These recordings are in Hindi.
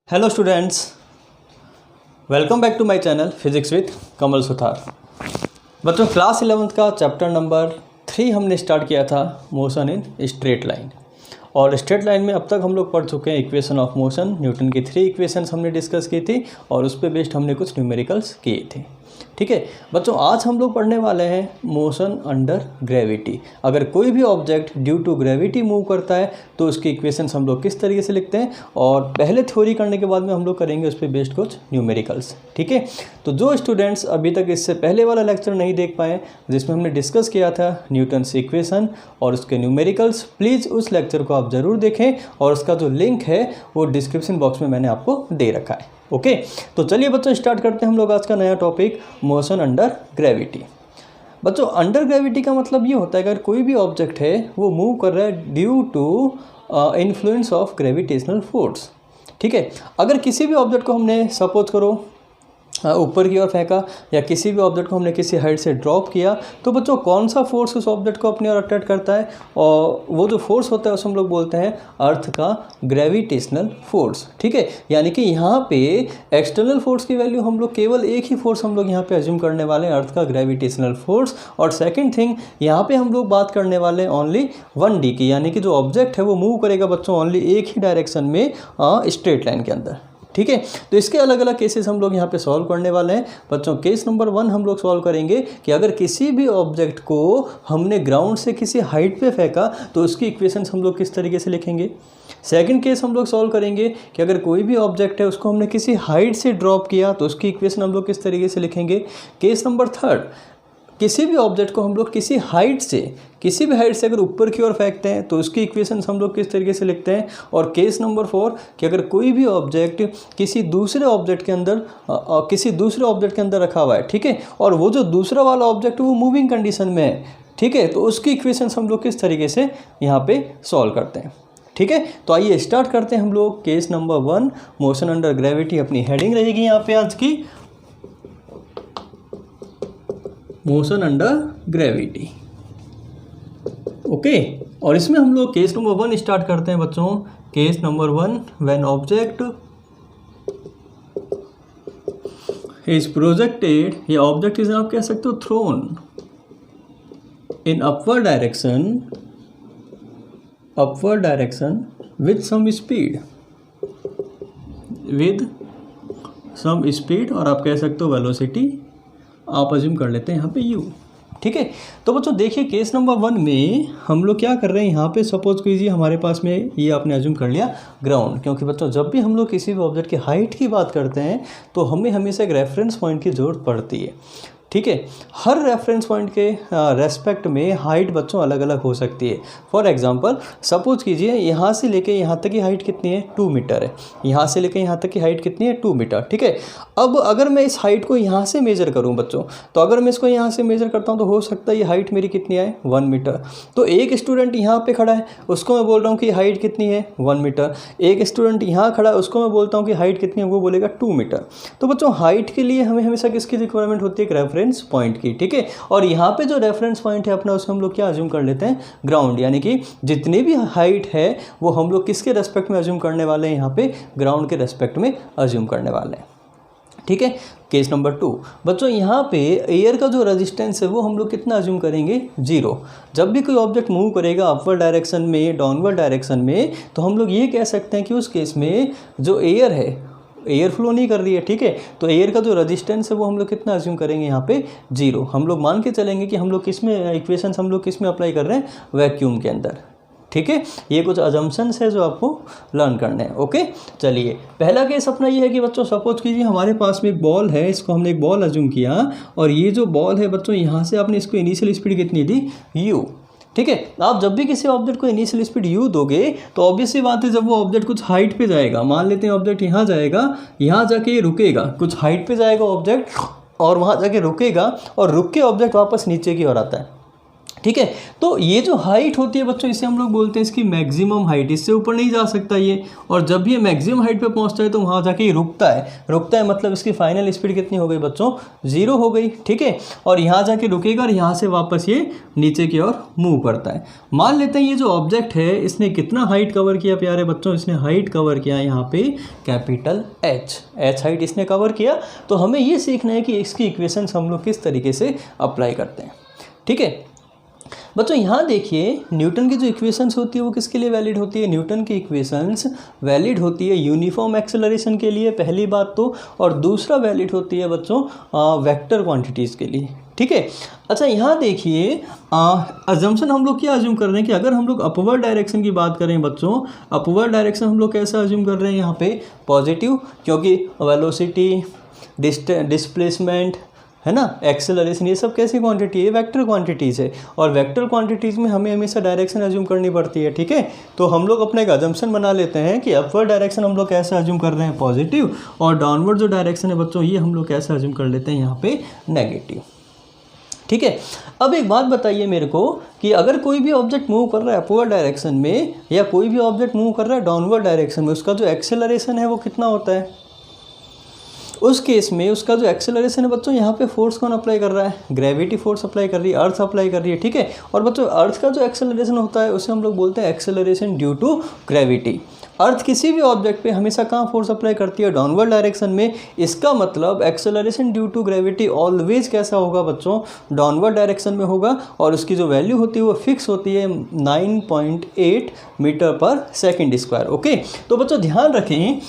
Hello students, welcome back to my channel physics with Kamal Suthar. बच्चों, क्लास 11th का चैप्टर नंबर 3 हमने स्टार्ट किया था, मोशन इन स्ट्रेट लाइन। और स्ट्रेट लाइन में अब तक हम लोग पढ़ चुके हैं इक्वेशन ऑफ मोशन। न्यूटन की 3 इक्वेशंस हमने डिस्कस की थी और उस पर बेस्ड हमने कुछ न्यूमेरिकल्स किए थे। ठीक है बच्चों, आज हम लोग पढ़ने वाले हैं मोशन अंडर ग्रेविटी। अगर कोई भी object due to gravity move करता है तो उसकी इक्वेशंस हम लोग किस तरीके से लिखते हैं, और पहले थ्योरी करने के बाद में हम लोग करेंगे उस पर बेस्ड कुछ न्यूमेरिकल्स। ठीक है, तो जो स्टूडेंट्स अभी तक इससे पहले वाला लेक्चर नहीं देख पाए जिसमें हमने डिस्कस किया था न्यूटन्स इक्वेशन और उसके न्यूमेरिकल्स, प्लीज़ उस लेक्चर को आप ज़रूर देखें और उसका जो लिंक है वो डिस्क्रिप्शन बॉक्स में मैंने आपको दे रखा है। ओके, तो चलिए बच्चों स्टार्ट करते हैं हम लोग आज का नया टॉपिक, मोशन अंडर ग्रेविटी। बच्चों, अंडर ग्रेविटी का मतलब ये होता है अगर कोई भी ऑब्जेक्ट है वो मूव कर रहा है due to influence of gravitational force. ठीक है, अगर किसी भी ऑब्जेक्ट को हमने सपोज करो ऊपर की ओर फेंका या किसी भी ऑब्जेक्ट को हमने किसी हाइट से ड्रॉप किया, तो बच्चों कौन सा फोर्स उस ऑब्जेक्ट को अपनी ओर अट्रैक्ट करता है, और वो जो फोर्स होता है उसे हम लोग बोलते हैं अर्थ का ग्रेविटेशनल फोर्स। ठीक है, यानी कि यहाँ पे एक्सटर्नल फोर्स की वैल्यू हम लोग केवल एक ही फोर्स हम लोग यहाँ पे अज्यूम करने वाले हैं, अर्थ का ग्रेविटेशनल फोर्स। और सेकेंड थिंग, यहाँ पे हम लोग बात करने वाले हैं ओनली 1D की, यानी कि जो ऑब्जेक्ट है वो मूव करेगा बच्चों ओनली एक ही डायरेक्शन में स्ट्रेट लाइन के अंदर। ठीक है, तो इसके अलग अलग केसेस हम लोग यहाँ पे सॉल्व करने वाले हैं। बच्चों, केस नंबर 1 हम लोग सॉल्व करेंगे कि अगर किसी भी ऑब्जेक्ट को हमने ग्राउंड से किसी हाइट पे फेंका तो उसकी इक्वेशंस हम लोग किस तरीके से लिखेंगे। सेकंड केस हम लोग सॉल्व करेंगे कि अगर कोई भी ऑब्जेक्ट है उसको हमने किसी हाइट से ड्रॉप किया तो उसकी इक्वेशन हम लोग किस तरीके से लिखेंगे। केस नंबर 3, किसी भी ऑब्जेक्ट को हम लोग किसी भी हाइट से अगर ऊपर की ओर फेंकते हैं तो उसकी इक्वेशंस हम लोग किस तरीके से लिखते हैं। और केस नंबर 4 कि अगर कोई भी ऑब्जेक्ट किसी दूसरे ऑब्जेक्ट के अंदर रखा हुआ है, ठीक है, और वो जो दूसरा वाला ऑब्जेक्ट वो मूविंग कंडीशन में है, ठीक है, तो उसकी इक्वेशंस हम लोग किस तरीके से यहाँ पे सॉल्व करते हैं। ठीक है, तो आइए स्टार्ट करते हैं हम लोग। Case number 1, motion under gravity, अपनी हेडिंग रहेगी यहाँ पे आज की, मोशन अंडर ग्रेविटी। ओके, और इसमें हम लोग केस नंबर 1 स्टार्ट करते हैं बच्चों। Case number 1, when object is projected, या ऑब्जेक्ट इज आप कह सकते हो thrown in upward direction with some speed, और आप कह सकते हो वेलोसिटी आप अज्यूम कर लेते हैं यहाँ पे u। ठीक है, तो बच्चों देखिए केस नंबर 1 में हम लोग क्या कर रहे हैं, यहाँ पे सपोज कीजिए हमारे पास में ये आपने अज्यूम कर लिया ग्राउंड, क्योंकि बच्चों जब भी हम लोग किसी भी ऑब्जेक्ट की हाइट की बात करते हैं तो हमें हमेशा एक रेफरेंस पॉइंट की ज़रूरत पड़ती है। ठीक है, हर रेफरेंस पॉइंट के रेस्पेक्ट में हाइट बच्चों अलग अलग हो सकती है। फॉर एग्जांपल सपोज कीजिए यहाँ से लेके यहाँ तक की हाइट कितनी है, 2 मीटर है। यहाँ से लेके यहाँ तक की हाइट कितनी है, 2 मीटर। ठीक है, अब अगर मैं इस हाइट को यहाँ से मेजर करूँ बच्चों, तो अगर मैं इसको यहाँ से मेजर करता हूँ तो हो सकता है ये हाइट मेरी कितनी आए, 1 मीटर। तो एक स्टूडेंट यहाँ पर खड़ा है, उसको मैं बोल रहा हूँ कि हाइट कितनी है, 1 मीटर। एक स्टूडेंट यहाँ खड़ा है, उसको मैं बोलता हूँ कि हाइट कितनी है, वो बोलेगा 2 मीटर। तो बच्चों हाइट के लिए हमें हमेशा किसकी रिक्वायरमेंट होती है, एक रेफरेंस पॉइंट की। ठीक है, और यहाँ पे जो रेफरेंस पॉइंट है अपना, उसमें हम लोग क्या अज्यूम कर लेते हैं, ग्राउंड, यानी कि जितनी भी हाइट है वो हम लोग किसके रेस्पेक्ट में अज्यूम करने वाले हैं, यहाँ पे ग्राउंड के रेस्पेक्ट में अज्यूम करने वाले हैं। ठीक है, केस नंबर 2 बच्चों, यहाँ पे एयर का जो रेजिस्टेंस है वो हम लोग कितना अज्यूम करेंगे, 0। जब भी कोई ऑब्जेक्ट मूव करेगा अपवर्ड डायरेक्शन में, डाउनवर्ड डायरेक्शन में, तो हम लोग ये कह सकते हैं कि उस केस में जो एयर है, एयर फ्लो नहीं कर रही है। ठीक है, तो एयर का जो रेजिस्टेंस है वो हम लोग कितना अज्यूम करेंगे, यहाँ पे 0। हम लोग मान के चलेंगे कि हम लोग किसमें इक्वेशंस हम लोग किसमें अप्लाई कर रहे हैं, वैक्यूम के अंदर। ठीक है, ये कुछ अजम्पशंस है जो आपको लर्न करने हैं। ओके, चलिए पहला केस अपना ये है कि बच्चों सपोज कीजिए हमारे पास में एक बॉल है, इसको हमने एक बॉल अज्यूम किया, और ये जो बॉल है बच्चों यहाँ से आपने इसको इनिशियल स्पीड कितनी दी, u। ठीक है, आप जब भी किसी ऑब्जेक्ट को इनिशियल स्पीड u दोगे तो ऑब्वियसली बात है जब वो ऑब्जेक्ट कुछ हाइट पे जाएगा, मान लेते हैं ऑब्जेक्ट यहाँ जाएगा, यहाँ जाके ये रुकेगा, कुछ हाइट पे जाएगा ऑब्जेक्ट और वहाँ जाके रुकेगा, और रुक के ऑब्जेक्ट वापस नीचे की ओर आता है। ठीक है। तो ये जो हाइट होती है बच्चों, इसे हम लोग बोलते हैं इसकी मैक्सिमम हाइट, इससे ऊपर नहीं जा सकता ये। और जब ये मैक्सिमम हाइट पे पहुंचता है तो वहाँ जाके ये रुकता है मतलब इसकी फाइनल स्पीड कितनी हो गई बच्चों, 0 हो गई, ठीक है। और यहाँ जाके रुकेगा और यहाँ से वापस ये नीचे की ओर मूव करता है। मान लेते हैं ये जो ऑब्जेक्ट है इसने कितना हाइट कवर किया प्यारे बच्चों, इसने हाइट कवर किया यहाँ पे कैपिटल H हाइट इसने कवर किया। तो हमें ये सीखना है कि इसकी इक्वेशन हम लोग किस तरीके से अप्लाई करते हैं, ठीक है। बच्चों यहाँ देखिए न्यूटन की जो इक्वेशंस होती है वो किसके लिए वैलिड होती है, न्यूटन की इक्वेशंस वैलिड होती है यूनिफॉर्म एक्सेलरेशन के लिए, पहली बात तो, और दूसरा वैलिड होती है बच्चों वेक्टर क्वांटिटीज़ के लिए, ठीक है। अच्छा यहाँ देखिए अजम्पशन हम लोग क्या अज्यूम कर रहे हैं कि अगर हम लोग अपवर्ड डायरेक्शन की बात करें बच्चों, अपवर्ड डायरेक्शन हम लोग कैसा अज्यूम कर रहे हैं यहाँ पे, पॉजिटिव, क्योंकि वेलोसिटी, डिस्प्लेसमेंट, है ना, एक्सेलरेशन, ये सब कैसी क्वांटिटी है, वेक्टर क्वांटिटीज़ है। और वेक्टर क्वांटिटीज़ में हमें हमेशा डायरेक्शन अज्यूम करनी पड़ती है, ठीक है। तो हम लोग अपने एक अजम्पशन बना लेते हैं कि अपवर्ड डायरेक्शन हम लोग कैसे अज्यूम कर रहे हैं, पॉजिटिव, और डाउनवर्ड जो डायरेक्शन है बच्चों ये हम लोग कैसे अज्यूम कर लेते हैं यहाँ पे, नेगेटिव, ठीक है। अब एक बात बताइए मेरे को कि अगर कोई भी ऑब्जेक्ट मूव कर रहा है अपवर्ड डायरेक्शन में या कोई भी ऑब्जेक्ट मूव कर रहा है डाउनवर्ड डायरेक्शन में, उसका जो एक्सेलरेशन है वो कितना होता है। उस केस में उसका जो एक्सेलरेशन है बच्चों, यहाँ पे फोर्स कौन अप्लाई कर रहा है, ग्रेविटी फोर्स अप्लाई कर रही है, अर्थ अप्लाई कर रही है, ठीक है। और बच्चों अर्थ का जो एक्सेलरेशन होता है उसे हम लोग बोलते हैं एक्सेलरेशन ड्यू टू ग्रेविटी। अर्थ किसी भी ऑब्जेक्ट पे हमेशा कहाँ फोर्स अप्लाई करती है, डाउनवर्ड डायरेक्शन में। इसका मतलब acceleration due to gravity always कैसा होगा बच्चों, डाउनवर्ड डायरेक्शन में होगा। और उसकी जो वैल्यू होती है वो फिक्स होती है 9.8 मीटर पर सेकेंड स्क्वायर, ओके। तो बच्चों ध्यान रखें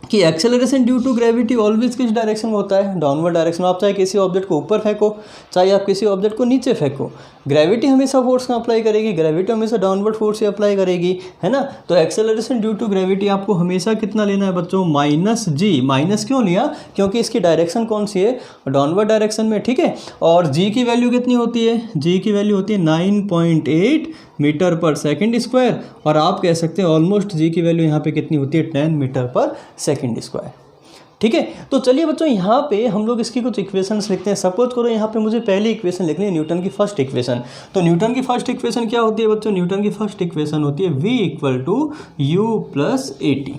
कि acceleration due to gravity always किस डायरेक्शन में होता है, डाउनवर्ड डायरेक्शन में। आप चाहे किसी ऑब्जेक्ट को ऊपर फेंको, चाहे आप किसी ऑब्जेक्ट को नीचे फेंको, ग्रेविटी हमेशा फोर्स का अप्लाई करेगी, ग्रेविटी हमेशा डाउनवर्ड फोर्स से अप्लाई करेगी, है ना। तो एक्सेलरेशन ड्यू टू ग्रेविटी आपको हमेशा कितना लेना है बच्चों, -g। माइनस क्यों लिया, क्योंकि इसकी डायरेक्शन कौन सी है, डाउनवर्ड डायरेक्शन में, ठीक है। और g की वैल्यू कितनी होती है, g की वैल्यू होती है 9.8 मीटर पर सेकेंड स्क्वायर। और आप कह सकते हैं ऑलमोस्ट g की वैल्यू यहाँ पे कितनी होती है, 10 मीटर पर सेकेंड स्क्वायर, ठीक है। तो चलिए बच्चों यहाँ पे हम लोग इसकी कुछ इक्वेशंस लिखते हैं। सपोज करो यहाँ पे मुझे पहली इक्वेशन लिखनी है, न्यूटन की फर्स्ट इक्वेशन। तो न्यूटन की फर्स्ट इक्वेशन क्या होती है बच्चों, न्यूटन की फर्स्ट इक्वेशन होती है v = u + at,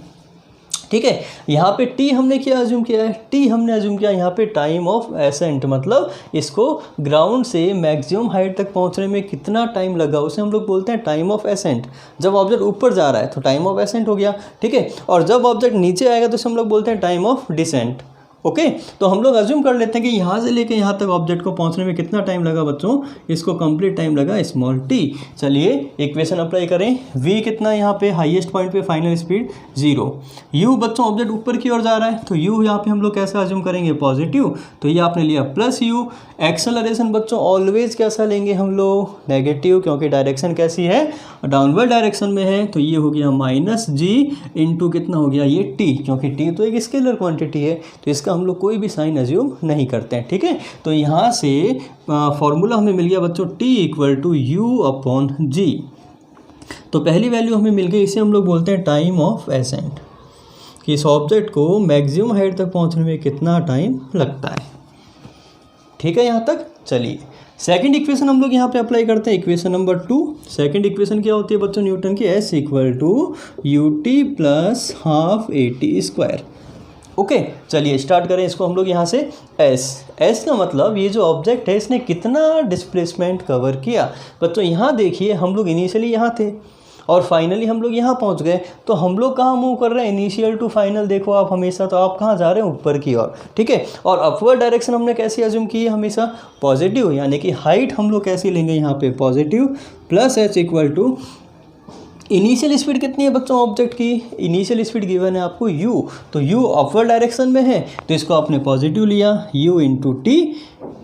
ठीक है। यहाँ पे t हमने क्या अज्यूम किया है, t हमने अज्यूम किया यहाँ पे टाइम ऑफ एसेंट, मतलब इसको ग्राउंड से मैक्सिमम हाइट तक पहुँचने में कितना टाइम लगा उसे हम लोग बोलते हैं टाइम ऑफ एसेंट। जब ऑब्जेक्ट ऊपर जा रहा है तो टाइम ऑफ एसेंट हो गया, ठीक है। और जब ऑब्जेक्ट नीचे आएगा तो उसे हम लोग बोलते हैं टाइम ऑफ डिसेंट, ओके। तो हम लोग अज्यूम कर लेते हैं कि यहाँ से लेके यहाँ तक ऑब्जेक्ट को पहुँचने में कितना टाइम लगा बच्चों, इसको कंप्लीट टाइम लगा स्मॉल t। चलिए इक्वेशन अप्लाई करें, v कितना यहाँ पे हाईएस्ट पॉइंट पे फाइनल स्पीड 0, u बच्चों ऑब्जेक्ट ऊपर की ओर जा रहा है तो u यहाँ पे हम लोग कैसे अज्यूम करेंगे, पॉजिटिव। तो ये आपने लिया +u। एक्सेलरेशन बच्चों ऑलवेज कैसा लेंगे हम लोग, नेगेटिव, क्योंकि डायरेक्शन कैसी है, डाउनवर्ड डायरेक्शन में है। तो ये हो गया -g इंटू कितना हो गया ये t, क्योंकि t तो एक स्केलर क्वांटिटी है तो इसका हम लोग कोई भी साइन अज्यूम नहीं करते हैं, ठीक है। तो यहाँ से फॉर्मूला हमें मिल गया बच्चों t = u/g। तो पहली वैल्यू हमें मिल गई, इसे हम लोग बोलते हैं टाइम ऑफ एसेंट, कि इस ऑब्जेक्ट को मैक्सिमम हाइट तक पहुँचने में कितना टाइम लगता है, ठीक है यहाँ तक। चलिए सेकंड इक्वेशन हम लोग यहाँ पे अप्लाई करते हैं, इक्वेशन नंबर 2। सेकंड इक्वेशन क्या होती है बच्चों न्यूटन की, s = ut + ½ at², ओके। चलिए स्टार्ट करें इसको हम लोग यहाँ से। s का मतलब ये जो ऑब्जेक्ट है इसने कितना डिस्प्लेसमेंट कवर किया। बच्चों यहाँ देखिए हम लोग इनिशियली यहाँ थे और फाइनली हम लोग यहाँ पहुँच गए। तो हम लोग कहाँ मूव कर रहे हैं, इनिशियल टू फाइनल, देखो आप हमेशा, तो आप कहाँ जा रहे हैं, ऊपर की ओर, ठीक है। और अपवर्ड डायरेक्शन हमने कैसी अज्यूम की है, हमेशा पॉजिटिव, यानी कि हाइट हम लोग कैसी लेंगे यहाँ पे, पॉजिटिव। +h = इनिशियल स्पीड कितनी है बच्चों ऑब्जेक्ट की, इनिशियल स्पीड गिवन है आपको u, तो u अपवर्ड डायरेक्शन में है तो इसको आपने पॉजिटिव लिया, u × t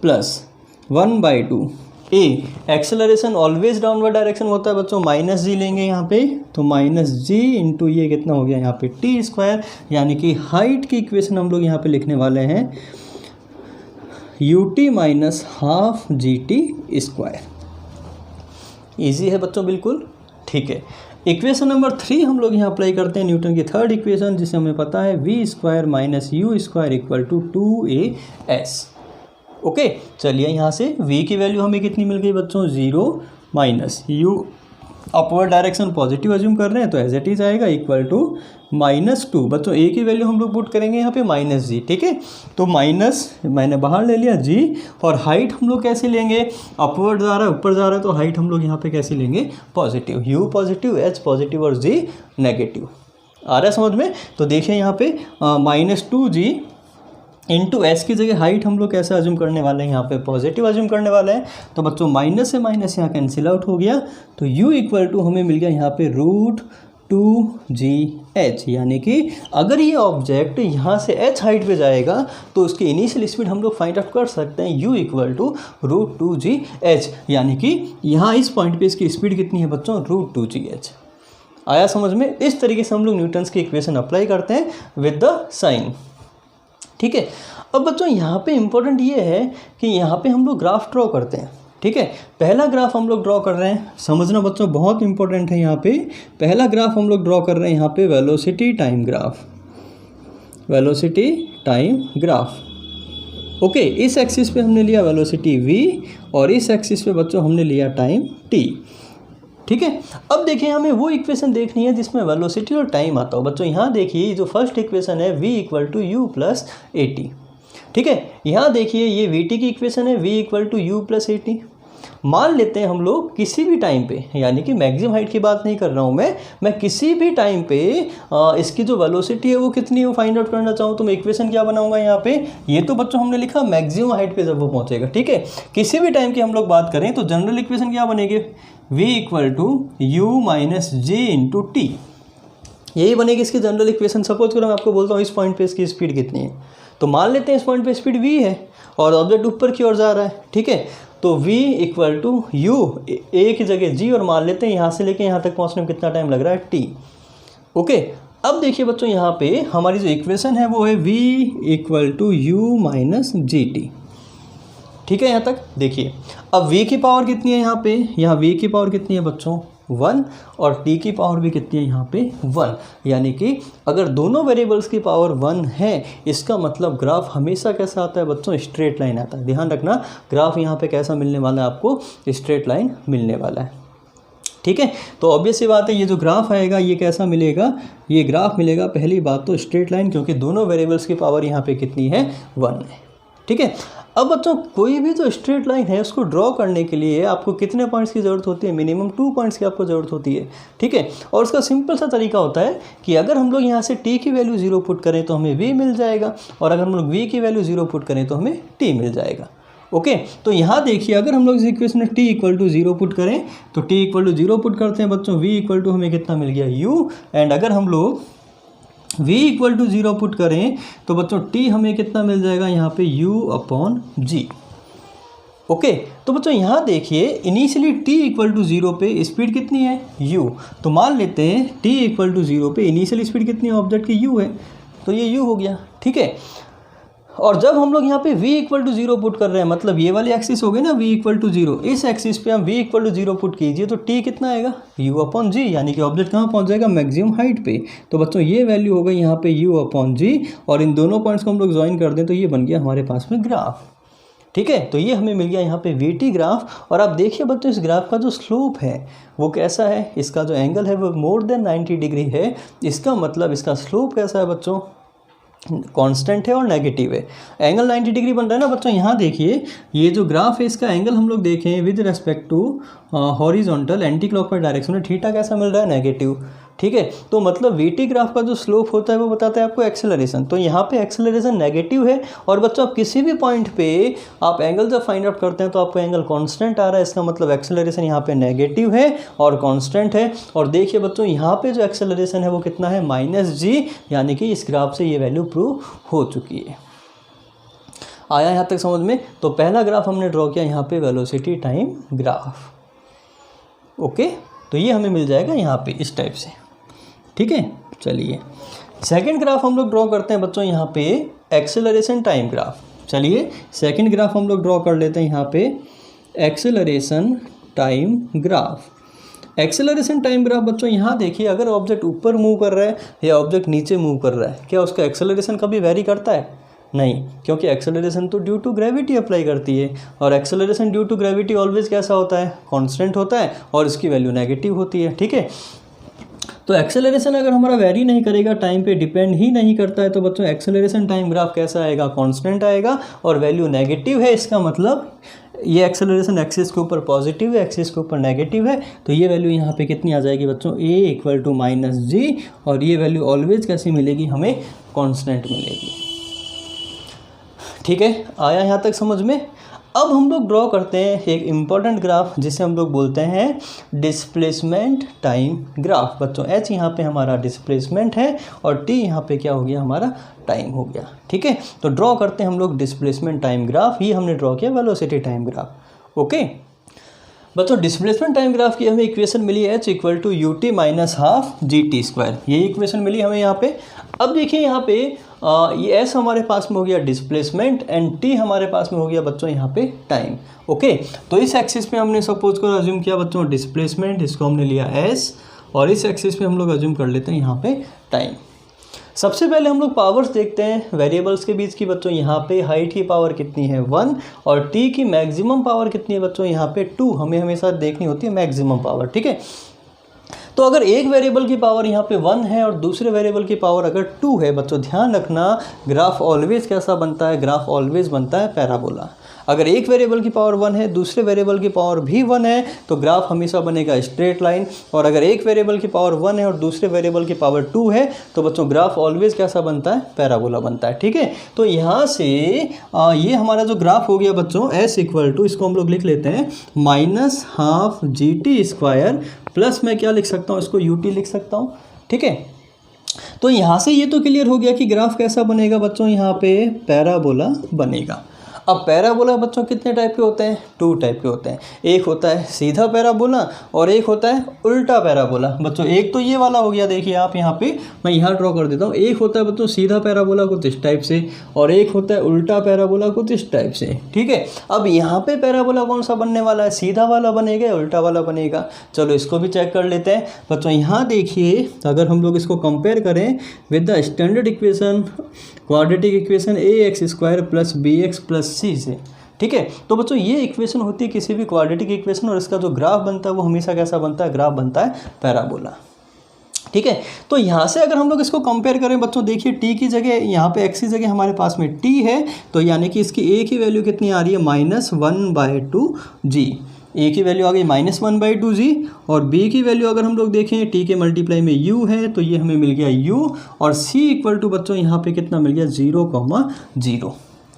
+ 1/2 a। Acceleration always downward direction होता है बच्चों, -g लेंगे यहाँ पे, तो -g इंटू ये कितना हो गया यहाँ पे t², यानी कि हाइट की इक्वेशन हम लोग यहाँ पे लिखने वाले हैं ut - ½ gt²। ईजी है बच्चों बिल्कुल, ठीक है। इक्वेशन नंबर 3 हम लोग यहाँ अप्लाई करते हैं, न्यूटन की थर्ड इक्वेशन, जिसे हमें पता है v² - u² = 2as। ओके, चलिए यहाँ से v की वैल्यू हमें कितनी मिल गई बच्चों, 0 minus u upward direction positive assume कर रहे हैं तो एज इट इज आएगा इक्वल टू -2। बच्चों a की वैल्यू हम लोग पुट करेंगे यहाँ पे -g, ठीक है। तो माइनस मैंने बाहर ले लिया g, और हाइट हम लोग कैसे लेंगे, अपवर्ड जा रहा है ऊपर जा रहा है तो हाइट हम लोग यहाँ पे कैसे लेंगे, positive, u positive, h positive और g नेगेटिव। आ रहा है समझ में। तो देखिए यहाँ पे -2g इंटू एस की जगह हाइट हम लोग कैसे अज्यूम करने वाले हैं, यहाँ पे पॉजिटिव अज्यूम करने वाले हैं। तो बच्चों माइनस से माइनस यहाँ कैंसिल आउट हो गया, तो u इक्वल टू हमें मिल गया यहाँ पे √2gh, यानी कि अगर ये ऑब्जेक्ट यहाँ से h हाइट पे जाएगा तो उसकी इनिशियल स्पीड हम लोग फाइंड आउट कर सकते हैं, u इक्वल टू √2gh, यानी कि यहाँ इस पॉइंट पे इसकी स्पीड कितनी है बच्चों, √2gh। आया समझ में। इस तरीके से हम लोग न्यूटन्स की इक्वेशन अप्लाई करते हैं विद द साइन, ठीक है। अब बच्चों यहाँ पे इम्पोर्टेंट ये है कि यहाँ पे हम लोग ग्राफ ड्रॉ करते हैं, ठीक है। पहला ग्राफ हम लोग ड्रॉ कर रहे हैं, समझना बच्चों बहुत इंपॉर्टेंट है। यहाँ पे पहला ग्राफ हम लोग ड्रॉ कर रहे हैं यहाँ पे velocity time graph, velocity time graph. Okay, इस एक्सिस पे हमने लिया वेलोसिटी v और इस एक्सिस पे बच्चों हमने लिया टाइम t, ठीक है। अब देखिए हमें वो इक्वेशन देखनी है जिसमें वेलोसिटी और टाइम आता हो। बच्चों यहाँ देखिए जो फर्स्ट इक्वेशन है v equal to u plus a t, ठीक है। यहाँ देखिए ये v t की इक्वेशन है v equal to u plus a t. मान लेते हैं हम लोग किसी भी टाइम पे, यानी कि मैक्सिमम हाइट की बात नहीं कर रहा हूँ मैं किसी भी टाइम पे इसकी जो वेलोसिटी है वो कितनी है वो फाइंड आउट करना चाहूँ तो मैं इक्वेशन क्या बनाऊंगा यहाँ पे, ये तो बच्चों हमने लिखा मैक्सिमम हाइट पे जब वो पहुँचेगा, ठीक है। किसी भी टाइम की हम लोग बात करें तो जनरल इक्वेशन क्या बनेगी, v equal to u minus g into t, यही बनेगी इसकी जनरल इक्वेशन। सपोज करो मैं आपको बोलता हूँ इस पॉइंट पे इसकी स्पीड कितनी है, तो मान लेते हैं इस पॉइंट पे स्पीड v है और ऑब्जेक्ट ऊपर की ओर जा रहा है, ठीक है। तो v इक्वल टू यू, ए की जगह g, और मान लेते हैं यहाँ से लेके यहाँ तक पहुँचने में कितना टाइम लग रहा है, t। ओके, अब देखिए बच्चों यहाँ पे हमारी जो इक्वेशन है वो है v equal to u minus g t, ठीक है। यहाँ तक देखिए अब v की पावर कितनी है यहाँ पे, यहाँ v की पावर कितनी है बच्चों 1, और t की पावर भी कितनी है यहाँ पे 1, यानी कि अगर दोनों वेरिएबल्स की पावर 1 है इसका मतलब ग्राफ हमेशा कैसा आता है बच्चों, स्ट्रेट लाइन आता है। ध्यान रखना ग्राफ यहाँ पे कैसा मिलने वाला है आपको, स्ट्रेट लाइन मिलने वाला है, ठीक है। तो ऑब्वियस सी बात है ये जो ग्राफ आएगा ये कैसा मिलेगा, ये ग्राफ मिलेगा पहली बात तो स्ट्रेट लाइन, क्योंकि दोनों वेरिएबल्स की पावर यहाँ पे कितनी है 1 है, ठीक है। अब बच्चों कोई भी जो स्ट्रेट लाइन है उसको ड्रॉ करने के लिए आपको कितने पॉइंट्स की ज़रूरत होती है, मिनिमम 2 पॉइंट्स की आपको ज़रूरत होती है, ठीक है। और उसका सिंपल सा तरीका होता है कि अगर हम लोग यहाँ से t की वैल्यू 0 पुट करें तो हमें v मिल जाएगा, और अगर हम लोग v की वैल्यू 0 पुट करें तो हमें t मिल जाएगा। ओके, तो यहाँ देखिए अगर हम लोग इस इक्वेशन में t इक्वल टू 0 पुट करें तो t इक्वल टू 0 पुट करते हैं बच्चों, v इक्वल टू हमें कितना मिल गया u, एंड अगर हम लोग v इक्वल टू 0 पुट करें तो बच्चों t हमें कितना मिल जाएगा यहाँ पे u अपॉन g। ओके, तो बच्चों यहाँ देखिए इनिशियली t इक्वल टू 0 पे स्पीड कितनी है u, तो मान लेते हैं t इक्वल टू 0 पे इनिशियल स्पीड कितनी है ऑब्जेक्ट की u है, तो ये u हो गया, ठीक है। और जब हम लोग यहाँ पे v इक्वल टू 0 पुट कर रहे हैं, मतलब ये वाली एक्सिस हो गई ना v इक्वल टू 0, इस एक्सिस पे हम v इक्वल टू 0 पुट कीजिए तो t कितना आएगा u अपॉन g, यानी कि ऑब्जेक्ट कहाँ पहुँच जाएगा मैक्सिमम हाइट पे। तो बच्चों ये वैल्यू हो गई यहाँ पे u अपॉन g, और इन दोनों पॉइंट्स को हम लोग ज्वाइन कर दें तो ये बन गया हमारे पास में ग्राफ, ठीक है। तो ये हमें मिल गया यहाँ पे vt ग्राफ। और आप देखिए बच्चों इस ग्राफ का जो स्लोप है वो कैसा है, इसका जो एंगल है वो मोर देन 90 डिग्री है, इसका मतलब इसका स्लोप कैसा है बच्चों, कांस्टेंट है और नेगेटिव है। एंगल 90 डिग्री बन रहा है ना बच्चों। यहाँ देखिए ये जो ग्राफ है इसका एंगल हम लोग देखें with respect to horizontal anticlockwise direction में, थीटा कैसा मिल रहा है नेगेटिव, ठीक है। तो मतलब वीटी ग्राफ का जो स्लोप होता है वो बताता है आपको एक्सेलरेशन, तो यहाँ पे एक्सेलरेशन नेगेटिव है। और बच्चों आप किसी भी पॉइंट पे आप एंगल जब फाइंड आउट करते हैं तो आपको एंगल कांस्टेंट आ रहा है, इसका मतलब एक्सेलरेशन यहाँ पे नेगेटिव है और कांस्टेंट है। और देखिए बच्चों यहाँ पे जो एक्सेलरेशन है वो कितना है -g, यानी कि इस ग्राफ से ये वैल्यू प्रूव हो चुकी है। आया यहाँ तक समझ में। तो पहला ग्राफ हमने ड्रॉ किया यहाँ पे वेलोसिटी टाइम ग्राफ, ओके। तो ये हमें मिल जाएगा यहाँ पे इस टाइप से, ठीक है। चलिए सेकंड ग्राफ हम लोग ड्रॉ करते हैं बच्चों यहाँ पे एक्सेलरेशन टाइम ग्राफ। चलिए सेकंड ग्राफ हम लोग ड्रॉ कर लेते हैं यहाँ पे acceleration time graph. Acceleration time graph बच्चों यहाँ देखिए अगर ऑब्जेक्ट ऊपर मूव कर रहा है या ऑब्जेक्ट नीचे मूव कर रहा है, क्या उसका एक्सेलरेशन कभी वेरी करता है? नहीं, क्योंकि एक्सेलरेशन तो ड्यू टू ग्रेविटी अप्लाई करती है, और acceleration due to gravity always कैसा होता है, कांस्टेंट होता है, और इसकी वैल्यू नेगेटिव होती है। ठीक है, तो एक्सेलरेशन अगर हमारा वेरी नहीं करेगा, टाइम पे डिपेंड ही नहीं करता है, तो बच्चों एक्सेलरेशन टाइम ग्राफ कैसा आएगा, कांस्टेंट आएगा, और वैल्यू नेगेटिव है। इसका मतलब ये एक्सेलरेशन एक्सिस के ऊपर पॉजिटिव है, एक्सिस के ऊपर नेगेटिव है, तो ये वैल्यू यहाँ पे कितनी आ जाएगी बच्चों, a इक्वल टू माइनस जी, और ये वैल्यू ऑलवेज कैसी मिलेगी, हमें कांस्टेंट मिलेगी। ठीक है, आया यहाँ तक समझ में। अब हम लोग ड्रॉ करते हैं एक इम्पॉर्टेंट ग्राफ जिसे हम लोग बोलते हैं डिस्प्लेसमेंट टाइम ग्राफ। बच्चों h यहाँ पे हमारा डिस्प्लेसमेंट है और t यहाँ पे क्या हो गया, हमारा टाइम हो गया। ठीक है, तो ड्रॉ करते हैं हम लोग डिस्प्लेसमेंट टाइम ग्राफ। ये हमने ड्रॉ किया वेलोसिटी टाइम ग्राफ। ओके बच्चों, डिस्प्लेसमेंट टाइम ग्राफ की हमें इक्वेशन मिली है h equal to u t minus half g t square. ये इक्वेशन मिली हमें यहाँ पे। अब देखिए यहाँ पे ये s हमारे पास में हो गया डिस्प्लेसमेंट एंड t हमारे पास में हो गया बच्चों यहाँ पे टाइम। ओके, तो इस एक्सिस पे हमने सपोज को अज्यूम किया बच्चों डिस्प्लेसमेंट, इसको हमने लिया s, और इस एक्सिस पे हम लोग अज्यूम कर लेते हैं यहाँ पे टाइम। सबसे पहले हम लोग पावर्स देखते हैं वेरिएबल्स के बीच की। बच्चों यहाँ पे हाइट की पावर कितनी है 1, और t की मैक्सिमम पावर कितनी है बच्चों यहाँ पे 2। हमें हमेशा देखनी होती है मैक्सिमम पावर। ठीक है, तो अगर एक वेरिएबल की पावर यहाँ पे 1 है और दूसरे वेरिएबल की पावर अगर 2 है, बच्चों ध्यान रखना ग्राफ ऑलवेज कैसा बनता है, ग्राफ ऑलवेज बनता है पैराबोला। अगर एक वेरिएबल की पावर 1 है, दूसरे वेरिएबल की पावर भी 1 है, तो ग्राफ हमेशा बनेगा स्ट्रेट लाइन। और अगर एक वेरिएबल की पावर 1 है और दूसरे वेरिएबल की पावर 2 है, तो बच्चों ग्राफ ऑलवेज कैसा बनता है, पैराबोला बनता है। ठीक है, तो यहाँ से ये हमारा जो ग्राफ हो गया बच्चों s इक्वल टू, इसको हम लोग लिख लेते हैं minus half g t square, plus मैं क्या लिख सकता हूँ, इसको ut लिख सकता हूँ। ठीक है, तो यहाँ से ये तो क्लियर हो गया कि ग्राफ कैसा बनेगा बच्चों, यहाँ पे पैराबोला बनेगा। अब पैराबोला बच्चों कितने टाइप के होते हैं, 2 टाइप के होते हैं। एक होता है सीधा पैराबोला और एक होता है उल्टा पैराबोला। बच्चों एक तो ये वाला हो गया, देखिए आप यहाँ पे, मैं यहाँ ड्रॉ कर देता हूँ। एक होता है बच्चों सीधा पैराबोला कुछ इस टाइप से, और एक होता है उल्टा पैराबोला कुछ इस टाइप से। ठीक है, अब यहाँ पे पैराबोला कौन सा बनने वाला है, सीधा वाला बनेगा, उल्टा वाला बनेगा। चलो इसको भी चेक कर लेते हैं बच्चों। यहाँ देखिए, अगर हम लोग इसको कंपेयर करें with the standard equation, quadratic equation a x square plus b x plus c से। ठीक है, तो बच्चों ये इक्वेशन होती है किसी भी क्वाड्रेटिक इक्वेशन, और इसका जो ग्राफ बनता है वो हमेशा कैसा बनता है, ग्राफ बनता है पैराबोला। ठीक है, तो यहाँ से अगर हम लोग इसको कंपेयर करें बच्चों, देखिए t की जगह, यहाँ पे x की जगह हमारे पास में t है, तो यानी कि इसकी a की वैल्यू कितनी आ रही है, -1/2g। a की वैल्यू आ गई -1/2g, और b की वैल्यू अगर हम लोग देखें t के मल्टीप्लाई में u है, तो ये हमें मिल गया u, और c इक्वल टू बच्चों यहाँ पे कितना मिल गया, 0,0।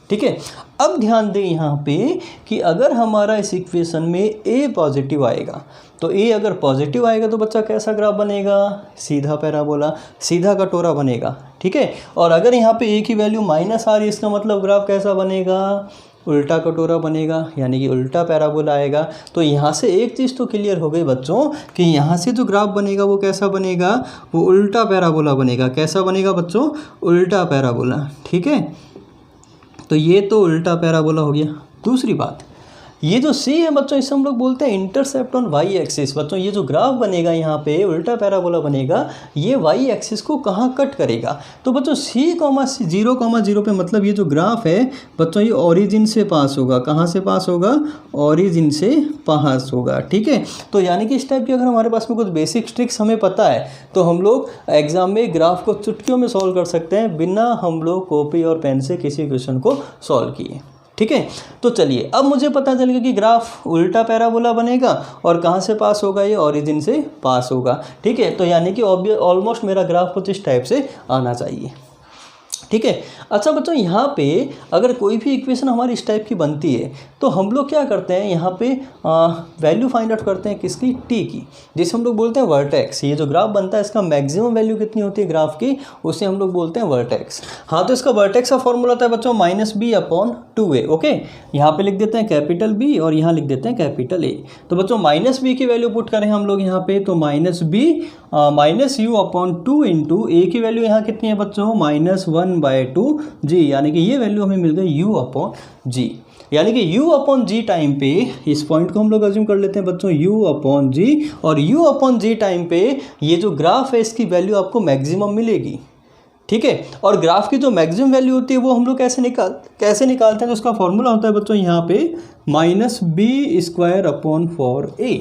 ठीक है, अब ध्यान दें यहाँ पे कि अगर हमारा इस इक्वेशन में a पॉजिटिव आएगा, तो a अगर पॉजिटिव आएगा तो बच्चा कैसा ग्राफ बनेगा, सीधा पैराबोला, सीधा कटोरा बनेगा। ठीक है, और अगर यहाँ पे a की वैल्यू माइनस आ रही है, इसका मतलब ग्राफ कैसा बनेगा, उल्टा कटोरा बनेगा, यानी कि उल्टा पैराबोला आएगा। तो यहाँ से एक चीज़ तो क्लियर हो गई बच्चों कि यहाँ से जो ग्राफ बनेगा वो कैसा बनेगा, वो उल्टा पैराबोला बनेगा। कैसा बनेगा बच्चों, उल्टा पैराबोला। ठीक है, तो ये तो उल्टा पैराबोला हो गया। दूसरी बात, ये जो c है बच्चों, इसे हम लोग बोलते हैं इंटरसेप्ट ऑन y एक्सिस। बच्चों ये जो ग्राफ बनेगा यहाँ पे उल्टा पैराबोला बनेगा, ये y एक्सिस को कहाँ कट करेगा, तो बच्चों c, 0,0 पे, मतलब ये जो ग्राफ है बच्चों ये ओरिजिन से पास होगा। कहाँ से पास होगा, ओरिजिन से पास होगा। ठीक है, तो यानी कि इस टाइप की अगर हमारे पास में कुछ बेसिक ट्रिक्स हमें पता है, तो हम लोग एग्जाम में ग्राफ को चुटकियों में सॉल्व कर सकते हैं, बिना हम लोग कॉपी और पेन से किसी क्वेश्चन को सॉल्व किए। ठीक है, तो चलिए अब मुझे पता चल गया कि ग्राफ उल्टा पैराबोला बनेगा, और कहाँ से पास होगा, ये ओरिजिन से पास होगा। ठीक है, तो यानी कि ऑलमोस्ट मेरा ग्राफ कुछ इस टाइप से आना चाहिए। ठीक है, अच्छा बच्चों यहाँ पे अगर कोई भी इक्वेशन हमारी इस टाइप की बनती है, तो हम लोग क्या करते हैं, यहाँ पे वैल्यू फाइंड आउट करते हैं किसकी, t की, जिसे हम लोग बोलते हैं वर्टेक्स। ये जो ग्राफ बनता है इसका मैक्सिमम वैल्यू कितनी होती है ग्राफ की, उसे हम लोग बोलते हैं वर्टेक्स। हाँ, तो इसका वर्टेक्स का फॉर्मूला होता है बच्चों -b/2a। ओके, यहाँ पे लिख देते हैं कैपिटल B और यहाँ लिख देते हैं कैपिटल A। तो बच्चों -b की वैल्यू पुट करें हम लोग यहाँ पे, तो -b -u/2 इंटू a की वैल्यू यहाँ कितनी है बच्चों, -1/2g, यानी कि ये वैल्यू हमें मिल गई u/g। यानी कि u/g टाइम पे, इस पॉइंट को हम लोग अज्यूम कर लेते हैं बच्चों u/g, और u/g टाइम पे ये जो ग्राफ है इसकी वैल्यू आपको मैक्सिमम मिलेगी। ठीक है। और ग्राफ की जो मैक्सिमम वैल्यू होती है वो हम लोग कैसे निकालते हैं, तो उसका फॉर्मूला होता है बच्चों यहाँ पे -b²/4a,